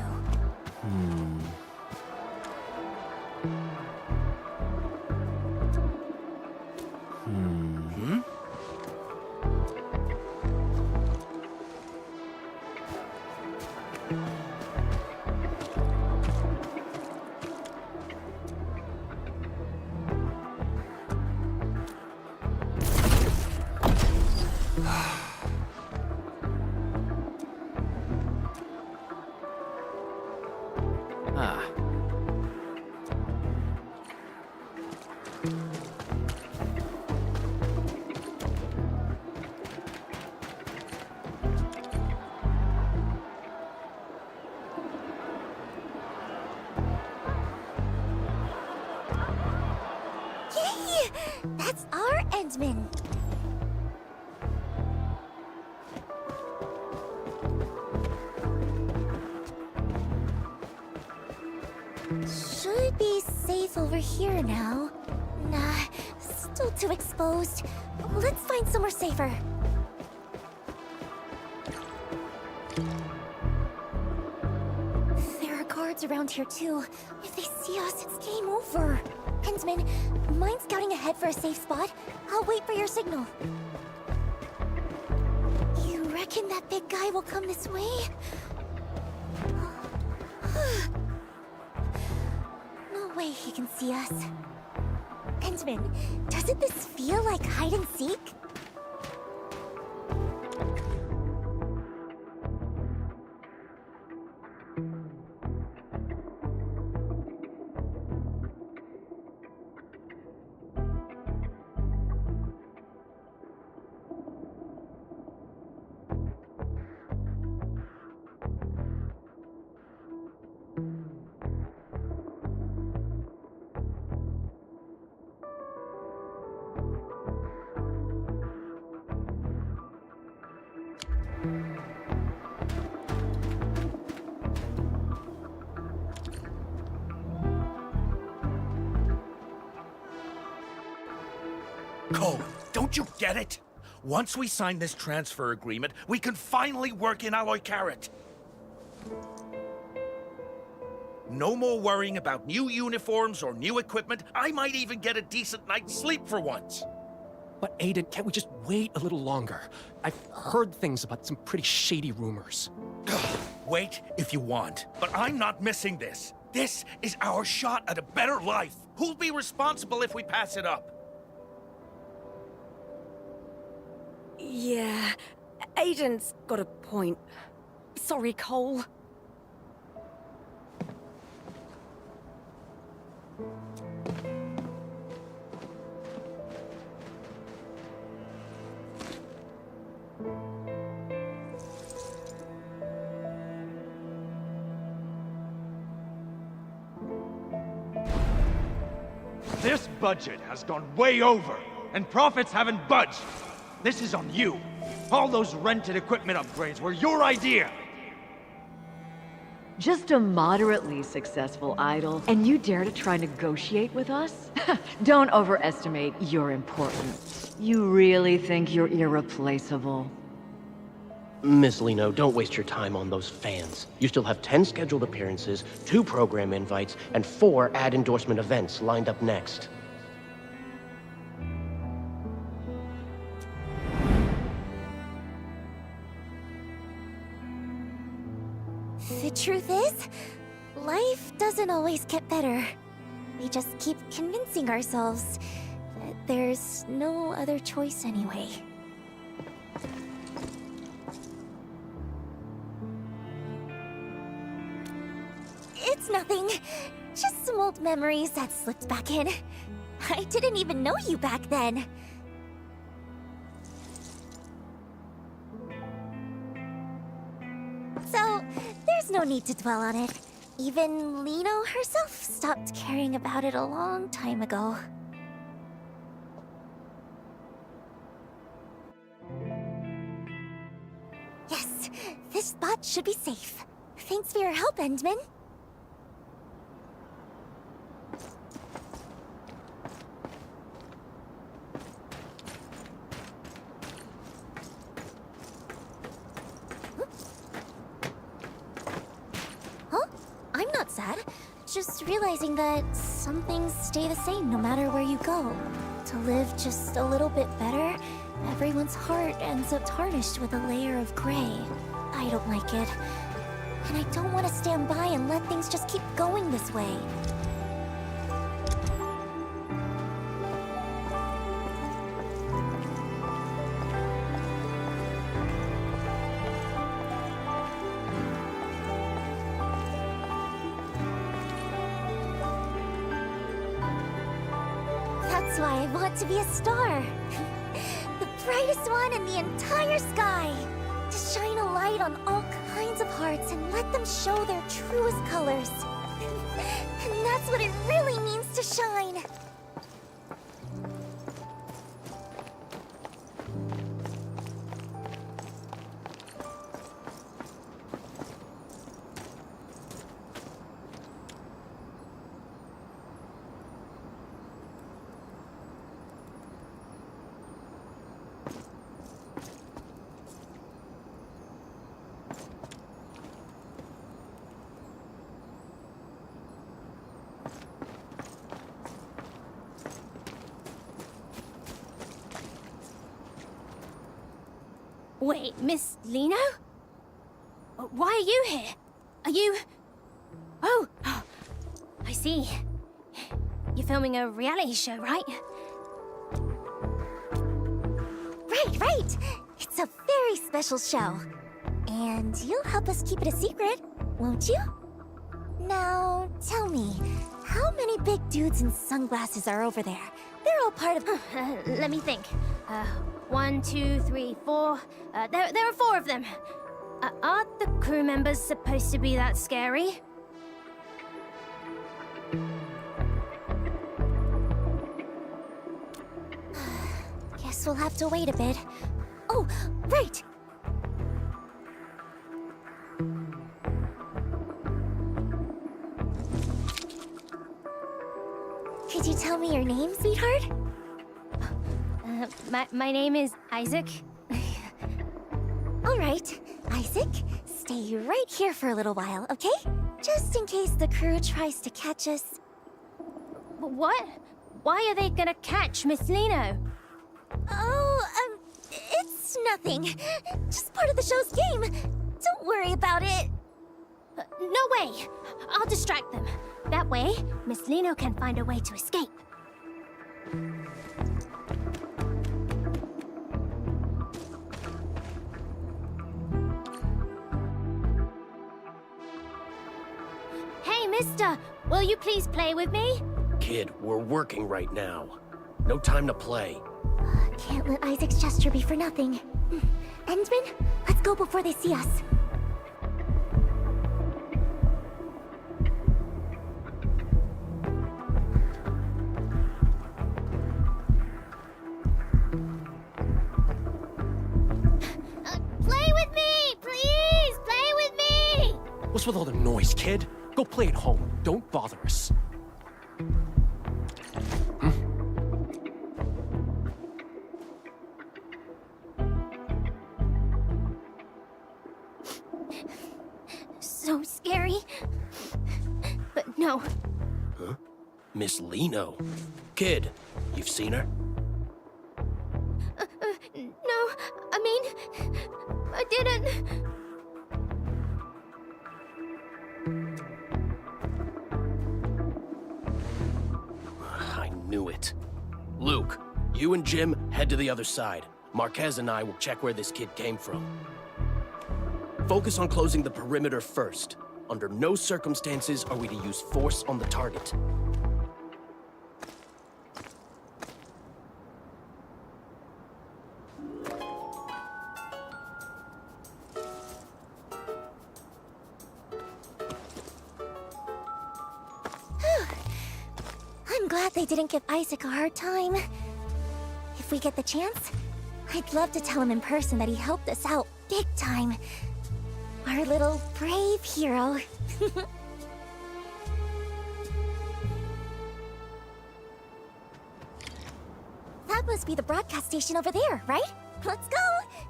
[SPEAKER 8] Yay! That's our Endman. Should be safe over here now. Nah, still too exposed. Let's find somewhere safer. There are guards around here too. If they see us, it's game over. Hensman, mind scouting ahead for a safe spot? I'll wait for your signal. You reckon that big guy will come this way? No way he can see us. Endman, doesn't this feel like hide and seek?
[SPEAKER 15] Cole, don't you get it? Once we sign this transfer agreement, we can finally work in Alloy Carrot. No more worrying about new uniforms or new equipment. I might even get a decent night's sleep for once.
[SPEAKER 7] But Aiden, can't we just wait a little longer? I've heard things about some pretty shady rumors.
[SPEAKER 15] Wait if you want, but I'm not missing this. This is our shot at a better life. Who'll be responsible if we pass it up?
[SPEAKER 16] Yeah, Aiden's got a point. Sorry, Cole.
[SPEAKER 17] This budget has gone way over, and profits haven't budged. This is on you. All those rented equipment upgrades were your idea.
[SPEAKER 18] Just a moderately successful idol, and you dare to try negotiate with us? Don't overestimate your importance. You really think you're irreplaceable?
[SPEAKER 7] Miss Liino, don't waste your time on those fans. You still have 10 scheduled appearances, 2 program invites, and 4 ad endorsement events lined up next.
[SPEAKER 8] The truth is, life doesn't always get better. We just keep convincing ourselves that there's no other choice anyway. It's nothing. Just some old memories that slipped back in. I didn't even know you back then. So, there's no need to dwell on it. Even Liino herself stopped caring about it a long time ago. Yes, this spot should be safe. Thanks for your help, Endman. I'm not sad. Just realizing that some things stay the same no matter where you go. To live just a little bit better, everyone's heart ends up tarnished with a layer of gray. I don't like it. And I don't want to stand by and let things just keep going this way. That's why I want to be a star. The brightest one in the entire sky. To shine a light on all kinds of hearts and let them show their truest colors. And that's what it really means to shine.
[SPEAKER 19] Wait, Miss Liino? Why are you here? Are you... Oh, I see. You're filming a reality show, right?
[SPEAKER 8] Right. It's a very special show. And you'll help us keep it a secret, won't you? Now, tell me, how many big dudes in sunglasses are over there? They're all part of...
[SPEAKER 19] Let me think. 1, 2, 3, 4. There are 4 of them. Aren't the crew members supposed to be that scary?
[SPEAKER 8] Guess we'll have to wait a bit. Oh, right! Could you tell me your name, sweetheart?
[SPEAKER 19] My name is Isaac.
[SPEAKER 8] All right, Isaac, stay right here for a little while, okay? Just in case the crew tries to catch us.
[SPEAKER 19] What? Why are they gonna catch Miss Liino?
[SPEAKER 8] Oh, it's nothing. Just part of the show's game. Don't worry about it.
[SPEAKER 19] No way! I'll distract them. That way, Miss Liino can find a way to escape. Hey, mister! Will you please play with me?
[SPEAKER 7] Kid, we're working right now. No time to play.
[SPEAKER 8] Can't let Isaac's gesture be for nothing. Endman, let's go before they see us.
[SPEAKER 19] Play with me! Please! Play with me!
[SPEAKER 7] What's with all the noise, kid? Go play at home. Don't bother us.
[SPEAKER 19] So scary. But no.
[SPEAKER 7] Huh? Miss Liino. Kid, you've seen her?
[SPEAKER 19] No, I mean, I didn't.
[SPEAKER 7] it. Luke, you and Jim head to the other side. Marquez and I will check where this kid came from. Focus on closing the perimeter first. Under no circumstances are we to use force on the target.
[SPEAKER 8] I'm glad they didn't give Isaac a hard time. If we get the chance, I'd love to tell him in person that he helped us out big time. Our little brave hero. That must be the broadcast station over there, right? Let's go!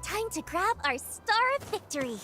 [SPEAKER 8] Time to grab our Star of Victory.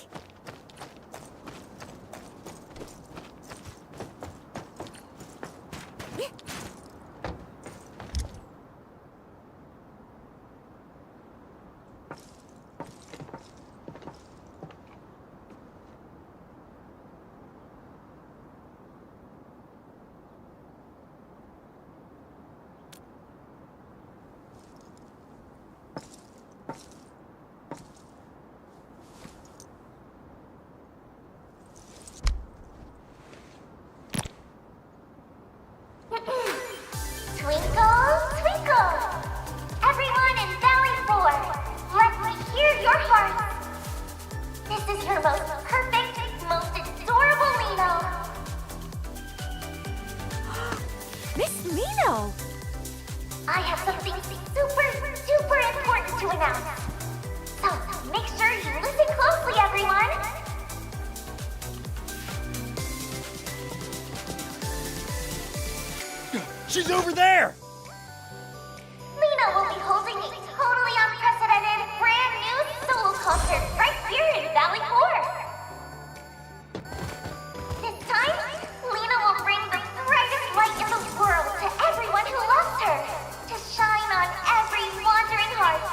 [SPEAKER 20] Twinkle, twinkle! Everyone in Valley 4, let me hear your hearts! This is your most perfect, most adorable Liino!
[SPEAKER 6] Miss Liino!
[SPEAKER 20] I have something super, super important to announce. So, make sure you listen closely, everyone!
[SPEAKER 15] She's over there!
[SPEAKER 20] Liino will be holding a totally unprecedented, brand new solo concert right here in Valley 4. This time, Liino will bring the brightest light in the world to everyone who loves her, to shine on every wandering heart.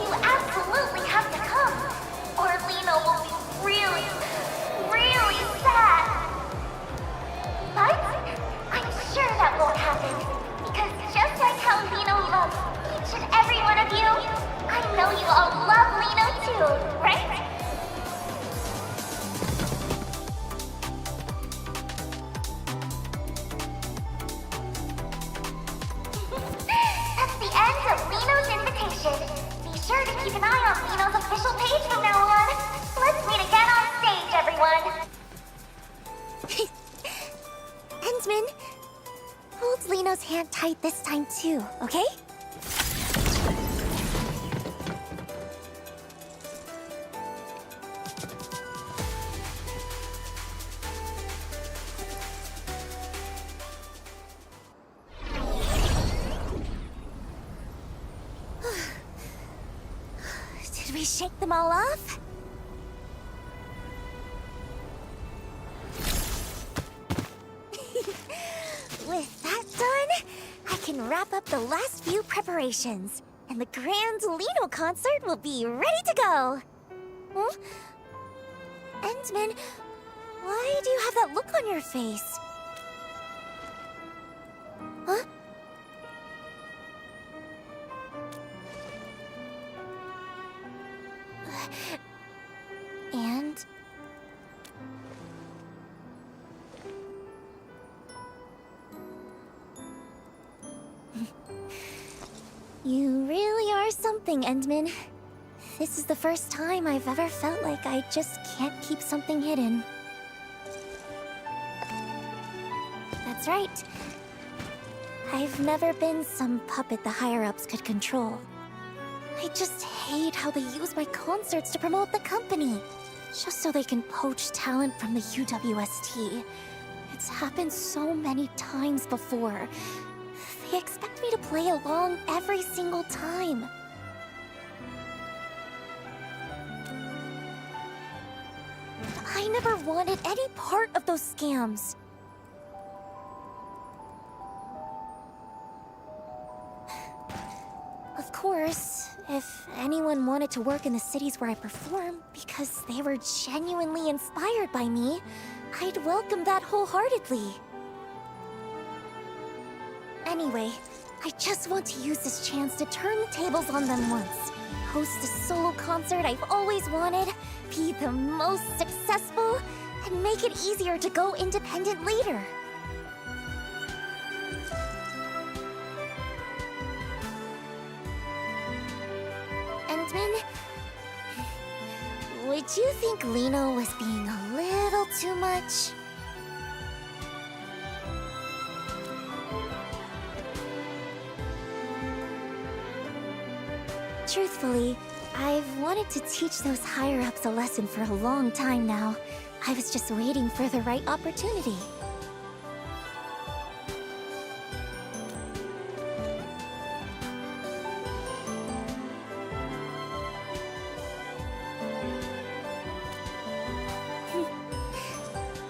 [SPEAKER 20] You absolutely have to come, or Liino will be really sad. But I'm sure that won't happen, because just like how Liino loves each and every one of you, I know you all love Liino too, right? That's the end of Liino's invitation. Be sure to keep an eye on Liino's official page from now on. Let's meet again on stage, everyone.
[SPEAKER 8] Ensman, hold Liino's hand tight this time too, okay? Did we shake them all off? With that done, I can wrap up the last few preparations, and the grand Liino concert will be ready to go. Huh? Endman, why do you have that look on your face? Huh? And... You really are something, Endman. This is the first time I've ever felt like I just can't keep something hidden. That's right. I've never been some puppet the higher-ups could control. I just hate how they use my concerts to promote the company, just so they can poach talent from the UWST. It's happened so many times before. They expect me to play along every single time. I never wanted any part of those scams. Of course, if anyone wanted to work in the cities where I perform because they were genuinely inspired by me, I'd welcome that wholeheartedly. Anyway, I just want to use this chance to turn the tables on them once. Host a solo concert I've always wanted, be the most successful, and make it easier to go independent later. Endman, would you think Liino was being a little too much? Truthfully, I've wanted to teach those higher-ups a lesson for a long time now. I was just waiting for the right opportunity.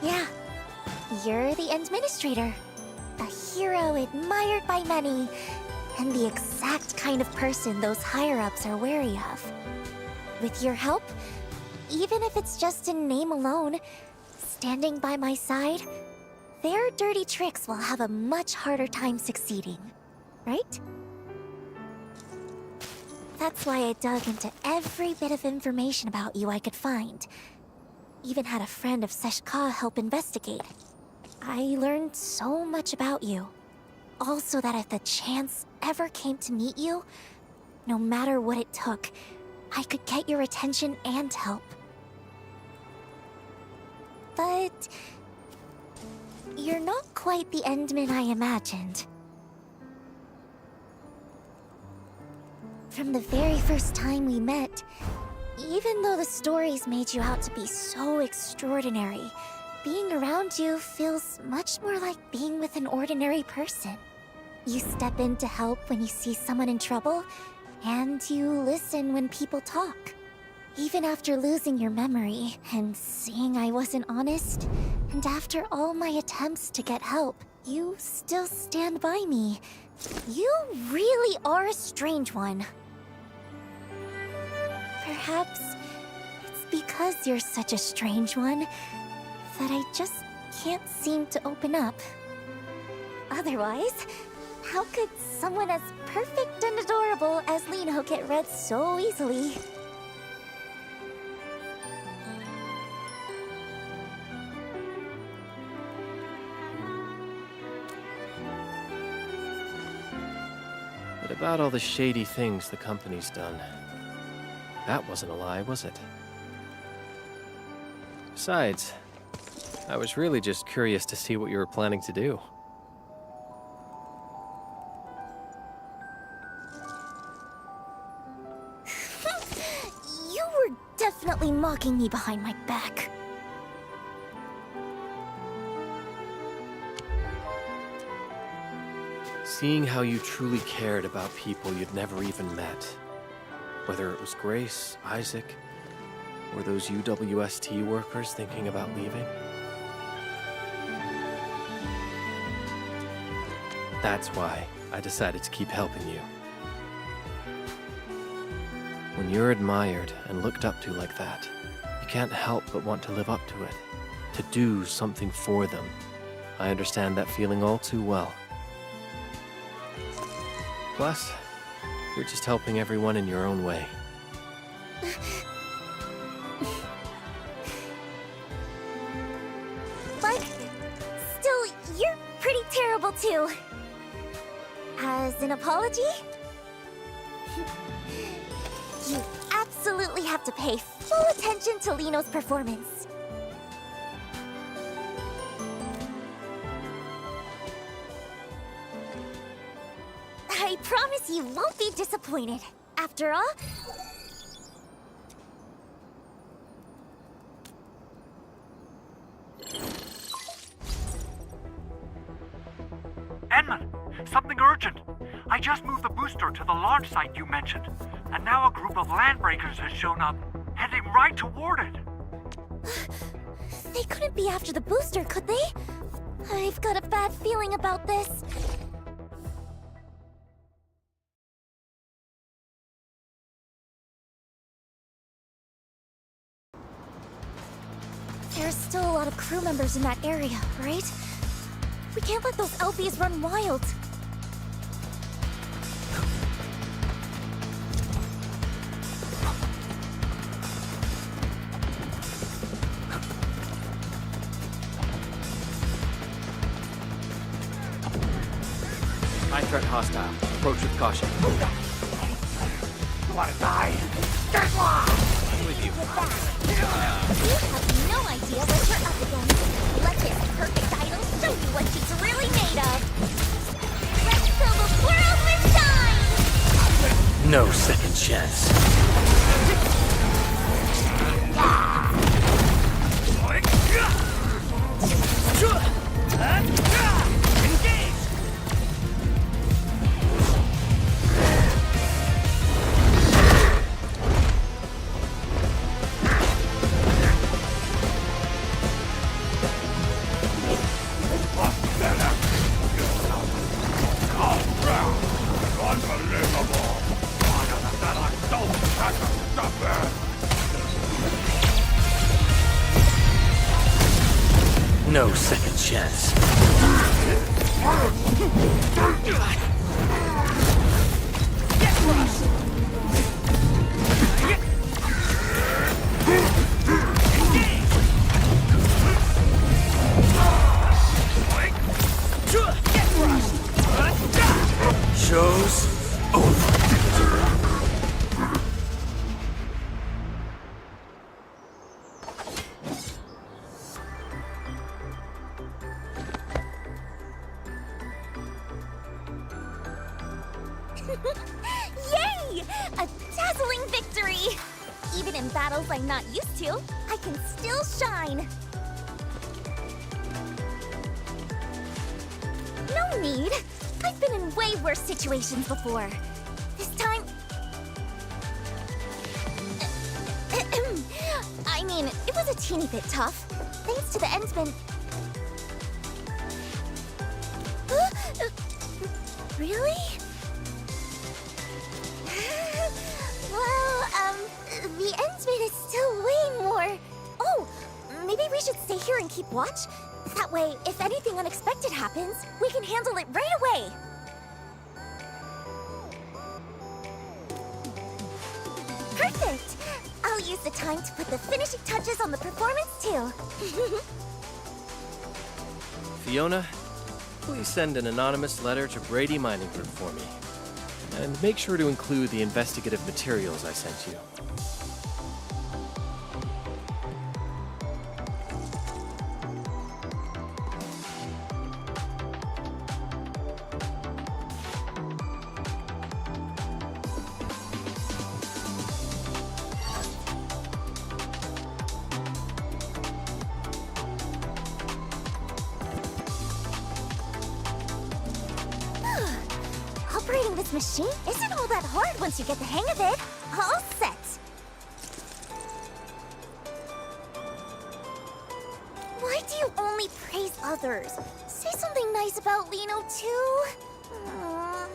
[SPEAKER 8] Yeah, you're the administrator. A hero admired by many, and the exact kind of person those higher-ups are wary of. With your help, even if it's just in name alone, standing by my side, their dirty tricks will have a much harder time succeeding, right? That's why I dug into every bit of information about you I could find. Even had a friend of Seshka help investigate. I learned so much about you. Also that if the chance ever came to meet you, no matter what it took, I could get your attention and help. But you're not quite the Endman I imagined. From the very first time we met, even though the stories made you out to be so extraordinary, being around you feels much more like being with an ordinary person. You step in to help when you see someone in trouble, and you listen when people talk. Even after losing your memory and seeing I wasn't honest, and after all my attempts to get help, you still stand by me. You really are a strange one. Perhaps it's because you're such a strange one that I just can't seem to open up. Otherwise, how could someone as perfect and adorable as Liino get read so easily?
[SPEAKER 10] But about all the shady things the company's done, that wasn't a lie, was it? Besides, I was really just curious to see what you were planning to do.
[SPEAKER 8] You were definitely mocking me behind my back.
[SPEAKER 10] Seeing how you truly cared about people you'd never even met. Whether it was Grace, Isaac, or those UWST workers thinking about leaving. That's why I decided to keep helping you. When you're admired and looked up to like that, you can't help but want to live up to it, to do something for them. I understand that feeling all too well. Plus, you're just helping everyone in your own way.
[SPEAKER 8] But still, you're pretty terrible too. As an apology? You absolutely have to pay full attention to Liino's performance. I promise you won't be disappointed. After all...
[SPEAKER 11] Enman, something urgent. I just moved the booster to the launch site you mentioned, and now a group of landbreakers has shown up, heading right toward it.
[SPEAKER 8] They couldn't be after the booster, could they? I've got a bad feeling about this. There's still a lot of crew members in that area, right? We can't let those LBs run wild.
[SPEAKER 10] High threat hostile. Approach with caution.
[SPEAKER 17] You wanna die? Get lost!
[SPEAKER 10] I'm with you.
[SPEAKER 8] You have no idea what you're up against. Let this perfect idol show you what she's really made of. Let's fill the world with shine!
[SPEAKER 7] No second chance. No second chance. Show's over.
[SPEAKER 8] Yay! A dazzling victory! Even in battles I'm not used to, I can still shine. No need. I've been in way worse situations before. This time... I mean, it was a teeny bit tough. Thanks to the Endsman... Really? Well, the Endsman is still way more... Oh, maybe we should stay here and keep watch? That way, if anything unexpected happens, we can handle it right away. Perfect! I'll use the time to put the finishing touches on the performance, too.
[SPEAKER 10] Fiona, please send an anonymous letter to Brady Mining Group for me. And make sure to include the investigative materials I sent you.
[SPEAKER 8] Operating this machine isn't all that hard once you get the hang of it. All set. Why do you only praise others? Say something nice about Liino, too. Aww.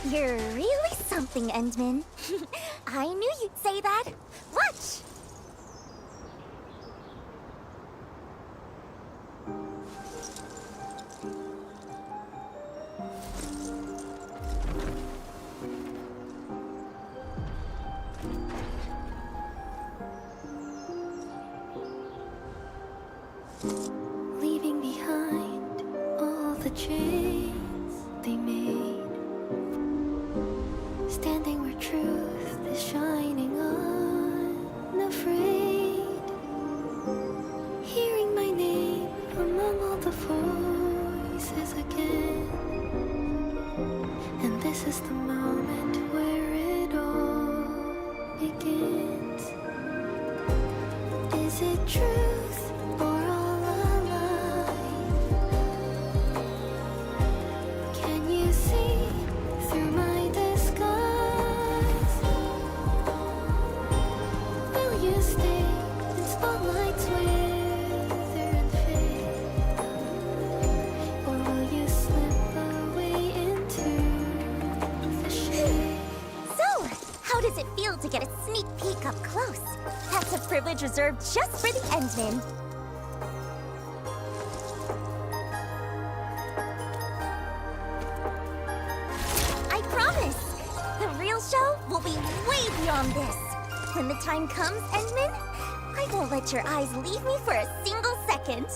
[SPEAKER 8] You're really something, Endman. I knew you'd say that. Watch!
[SPEAKER 21] Leaving behind all the chains they made, standing where truth is shining unafraid, hearing my name among all the voices again, and this is the moment where it all begins. Is it truth or all a lie? Can you see through my disguise? Will you stay in spotlights wither and fade? Or will you slip away into
[SPEAKER 8] look up close. That's a privilege reserved just for the Endmen. I promise! The real show will be way beyond this. When the time comes, Endmen, I won't let your eyes leave me for a single second.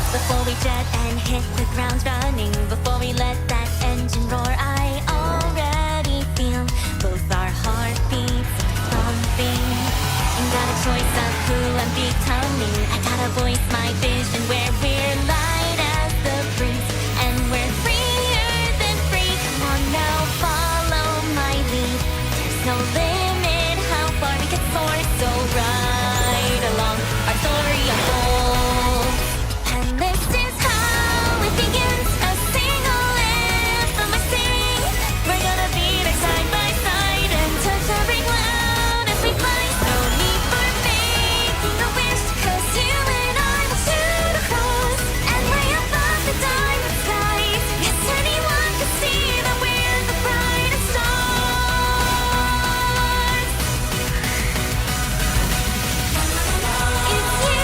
[SPEAKER 3] Before we jet and hit the ground running, before we let that engine roar, I already feel both our heartbeats thumping. Ain't got a choice of who I'm becoming. I gotta voice my vision where we're light as the breeze, and we're freer than free. Come on now, follow my lead. There's no limit how far we can soar, so ride along our story unfolds. And this is how it begins, a single anthem I sing. We're gonna be there side by side and touch every cloud as we fly. No need for making a wish, 'cause you and I will shoot across and way above the diamond skies. Yes, anyone can see that we're the brightest stars. It's you.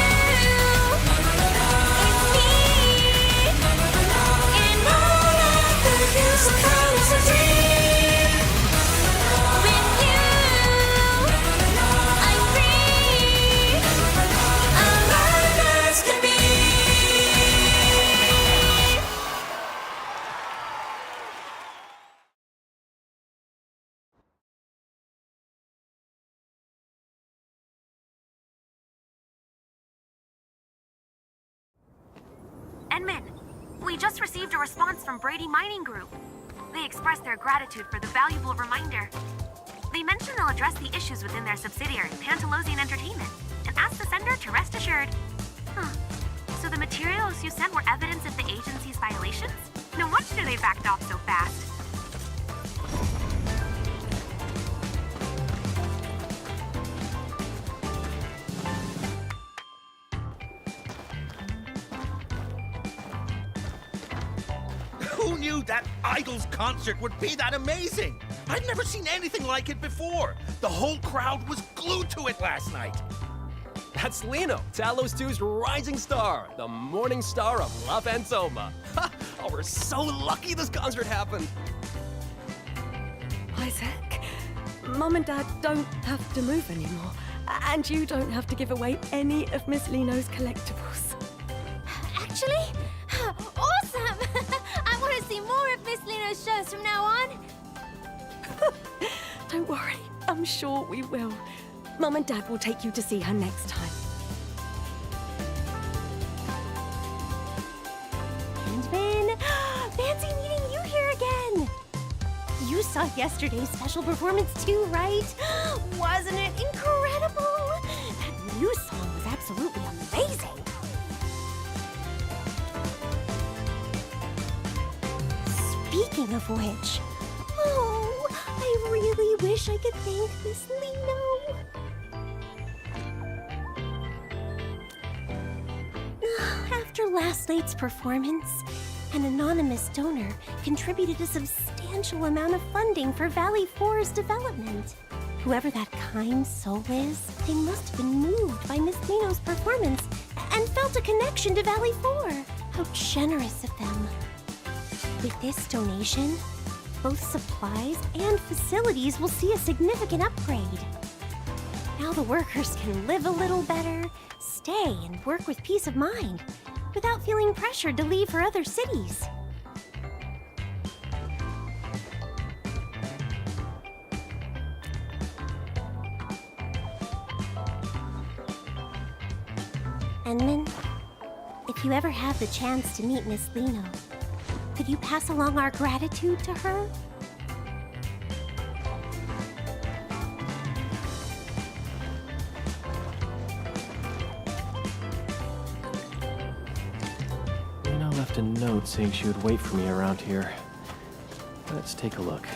[SPEAKER 9] Endman, we just received a response from Brady Mining Group. They expressed their gratitude for the valuable reminder. They mentioned they'll address the issues within their subsidiary, Pantalosian Entertainment, and asked the sender to rest assured. Huh. So the materials you sent were evidence of the agency's violations? No wonder they backed off so fast.
[SPEAKER 15] Who knew that Idol's concert would be that amazing? I'd never seen anything like it before. The whole crowd was glued to it last night.
[SPEAKER 10] That's Liino, Talos 2's rising star, the morning star of La Fanzoma. Oh, we're so lucky this concert happened.
[SPEAKER 16] Isaac, Mom and Dad don't have to move anymore, and you don't have to give away any of Miss Liino's collectibles.
[SPEAKER 19] Actually, awesome! I want to see more of Miss Liino's shows from now on.
[SPEAKER 16] Don't worry, I'm sure we will. Mom and Dad will take you to see her next time.
[SPEAKER 4] Endman, fancy meeting you here again. You saw yesterday's special performance too, right? Wasn't it incredible? That new song was absolutely amazing. Speaking of which, oh, I really wish I could thank Miss Liino. After last night's performance, an anonymous donor contributed a substantial amount of funding for Valley 4's development. Whoever that kind soul is, they must have been moved by Miss Liino's performance and felt a connection to Valley 4. How generous of them. With this donation, both supplies and facilities will see a significant upgrade. Now the workers can live a little better, stay and work with peace of mind, without feeling pressured to leave for other cities. Denman, if you ever have the chance to meet Miss Liino, could you pass along our gratitude to her?
[SPEAKER 10] Liino left a note saying she would wait for me around here. Let's take a look.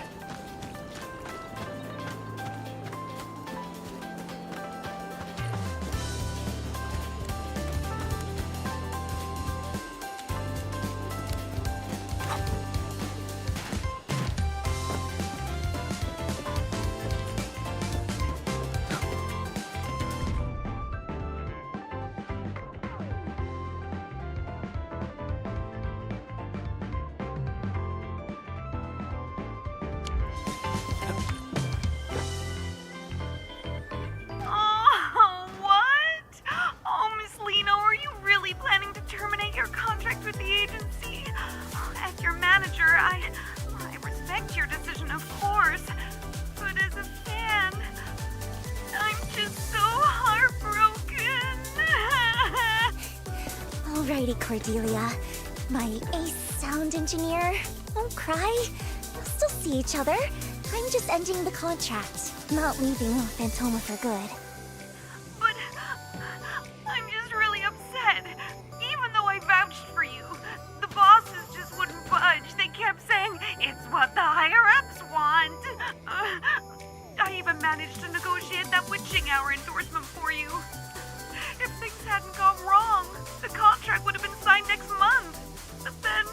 [SPEAKER 9] Oh, what? Oh, Miss Liino, are you really planning to terminate your contract with the agency? As your manager, I respect your decision, of course. But as a fan, I'm just so heartbroken.
[SPEAKER 8] Alrighty, Cordelia. My ace sound engineer. Don't cry. We'll still see each other. I'm just ending the contract, not leaving Fantoma for good.
[SPEAKER 9] But I'm just really upset. Even though I vouched for you, the bosses just wouldn't budge. They kept saying, it's what the higher-ups want. I even managed to negotiate that witching hour endorsement for you. If things hadn't gone wrong, the contract would have been signed next month. But then...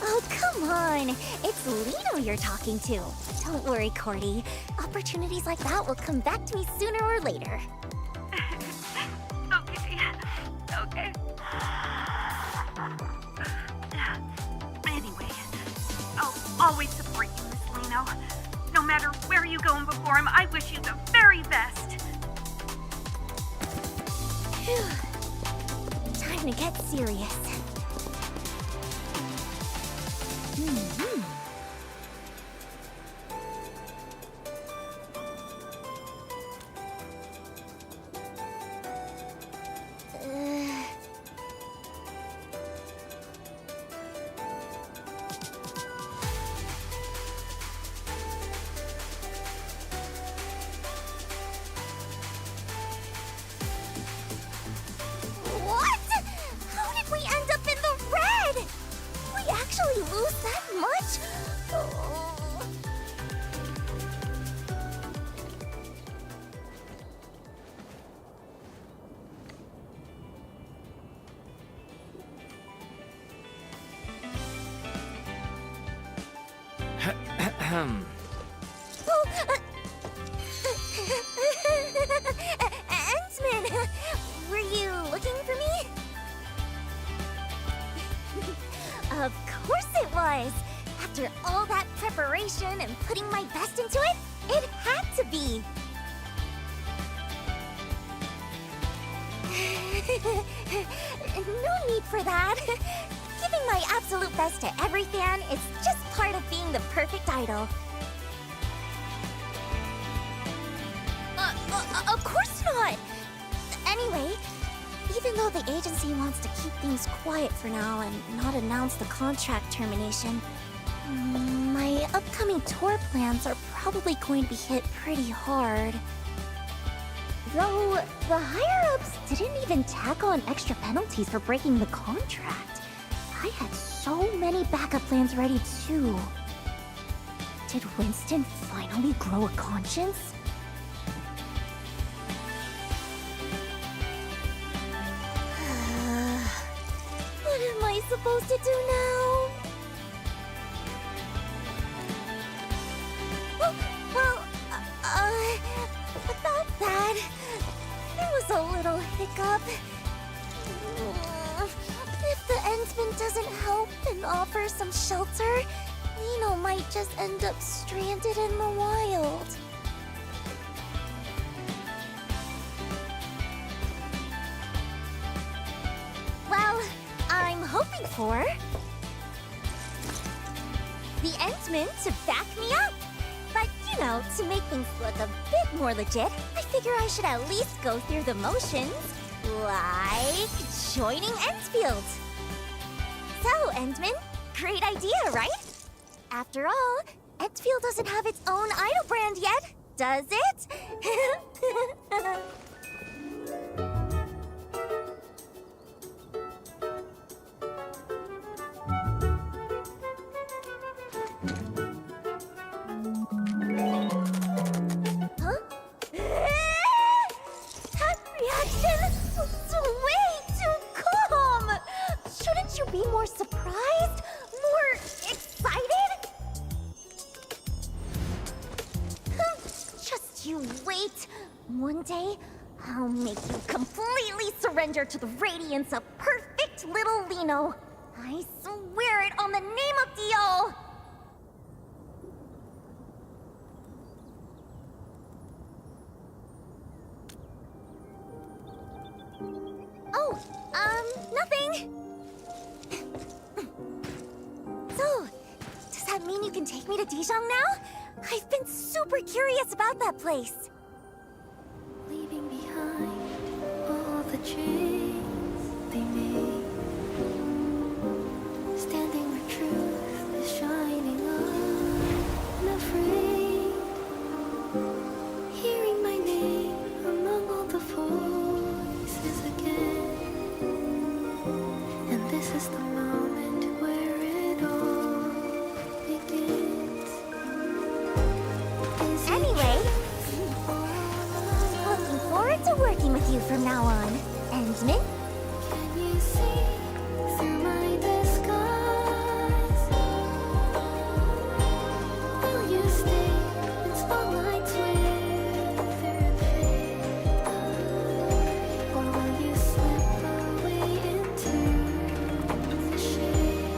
[SPEAKER 8] Oh, come on. It's Liino you're talking to. Don't worry, Cordy. Opportunities like that will come back to me sooner or later.
[SPEAKER 9] Okay. Anyway, I'll always support you, Miss Liino. No matter where you go and before him, I wish you the very best.
[SPEAKER 8] Phew. Time to get serious. What? How did we end up in the red? We actually lose that much? Oh. Endsman, were you looking for me? Of course it was! After all that preparation and putting my best into it, it had to be! No need for that. Giving my absolute best to every fan is just part of being the perfect idol. Of course not! Anyway, even though the agency wants to keep things quiet for now and not announce the contract termination, my upcoming tour plans are probably going to be hit pretty hard. Though, the higher-ups didn't even tack on extra penalties for breaking the contract. I had so many backup plans ready too. Did Winston finally grow a conscience? What am I supposed to do now? About that, there was a little hiccup. If the Endsman doesn't help and offer some shelter, Liino might just end up stranded in the wild. Well, I'm hoping for the Endsman to back me up. But, you know, to make things look a bit more legit, I figure I should at least go through the motions. Like joining Endfield. So, Endman, great idea, right? After all, Endfield doesn't have its own idol brand yet, does it? Huh? That reaction was way too calm! Shouldn't you be more surprised? More excited? Just you wait. One day, I'll make you completely surrender to the radiance of perfect little Liino. I swear it on the name of Dio! Oh, nothing. So, does that mean you can take me to Dijon now? I've been super curious about that place.
[SPEAKER 21] Leaving behind all the chains they made, standing where truth is shining unafraid, hearing my name among all the voices again, and this is the moment where it all begins.
[SPEAKER 8] Anyway, looking forward to working with you from now on, Endman.
[SPEAKER 21] Can you see through my disguise? Will you stay in spotlights with your fate? Or will you slip away into the shade?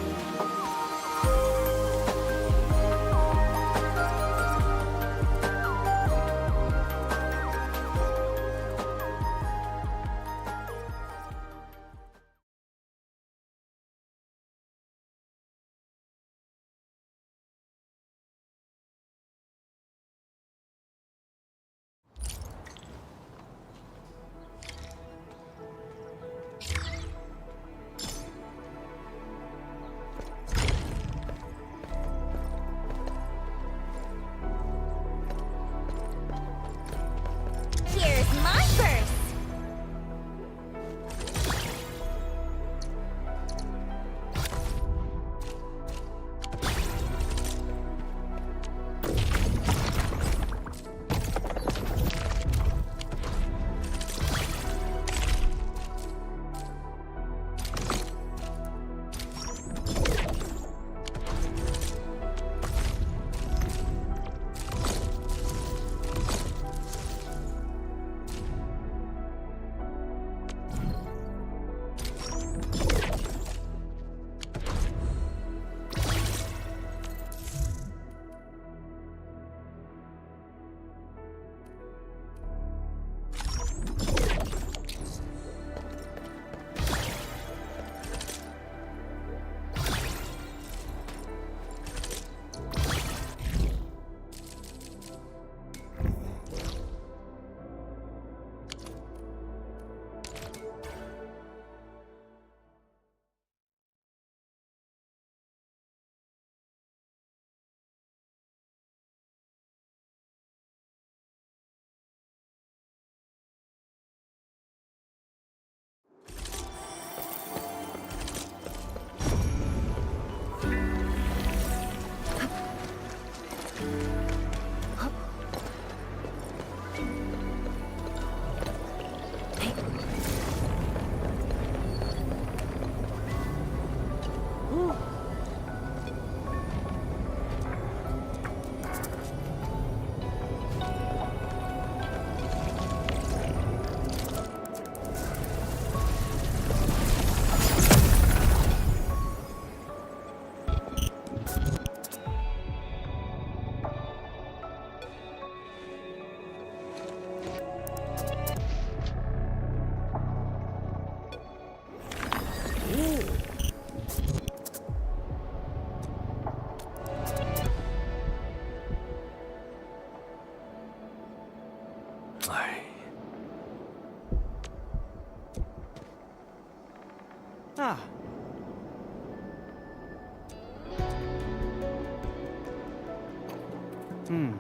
[SPEAKER 5] Ah. Hmm.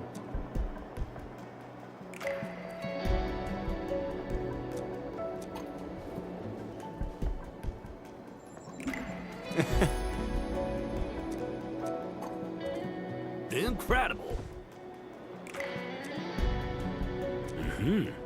[SPEAKER 1] Incredible. Mm-hmm.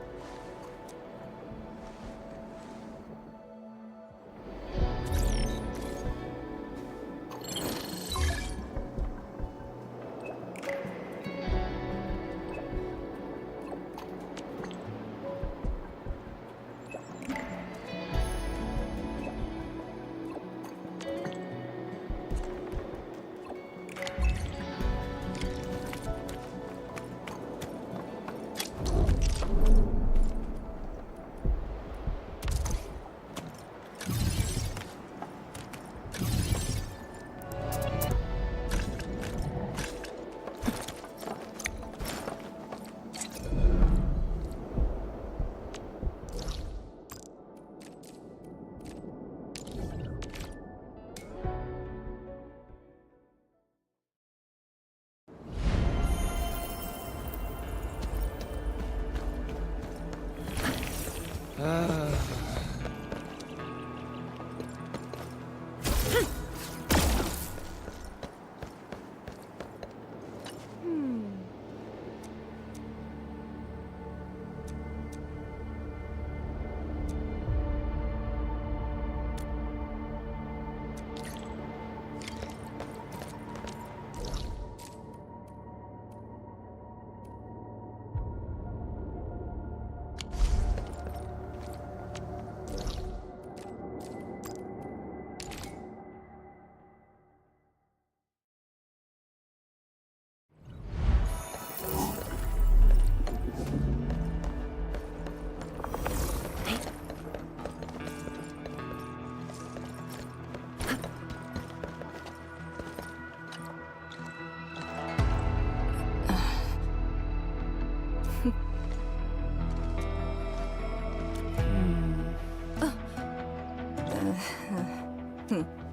[SPEAKER 22] Hmm.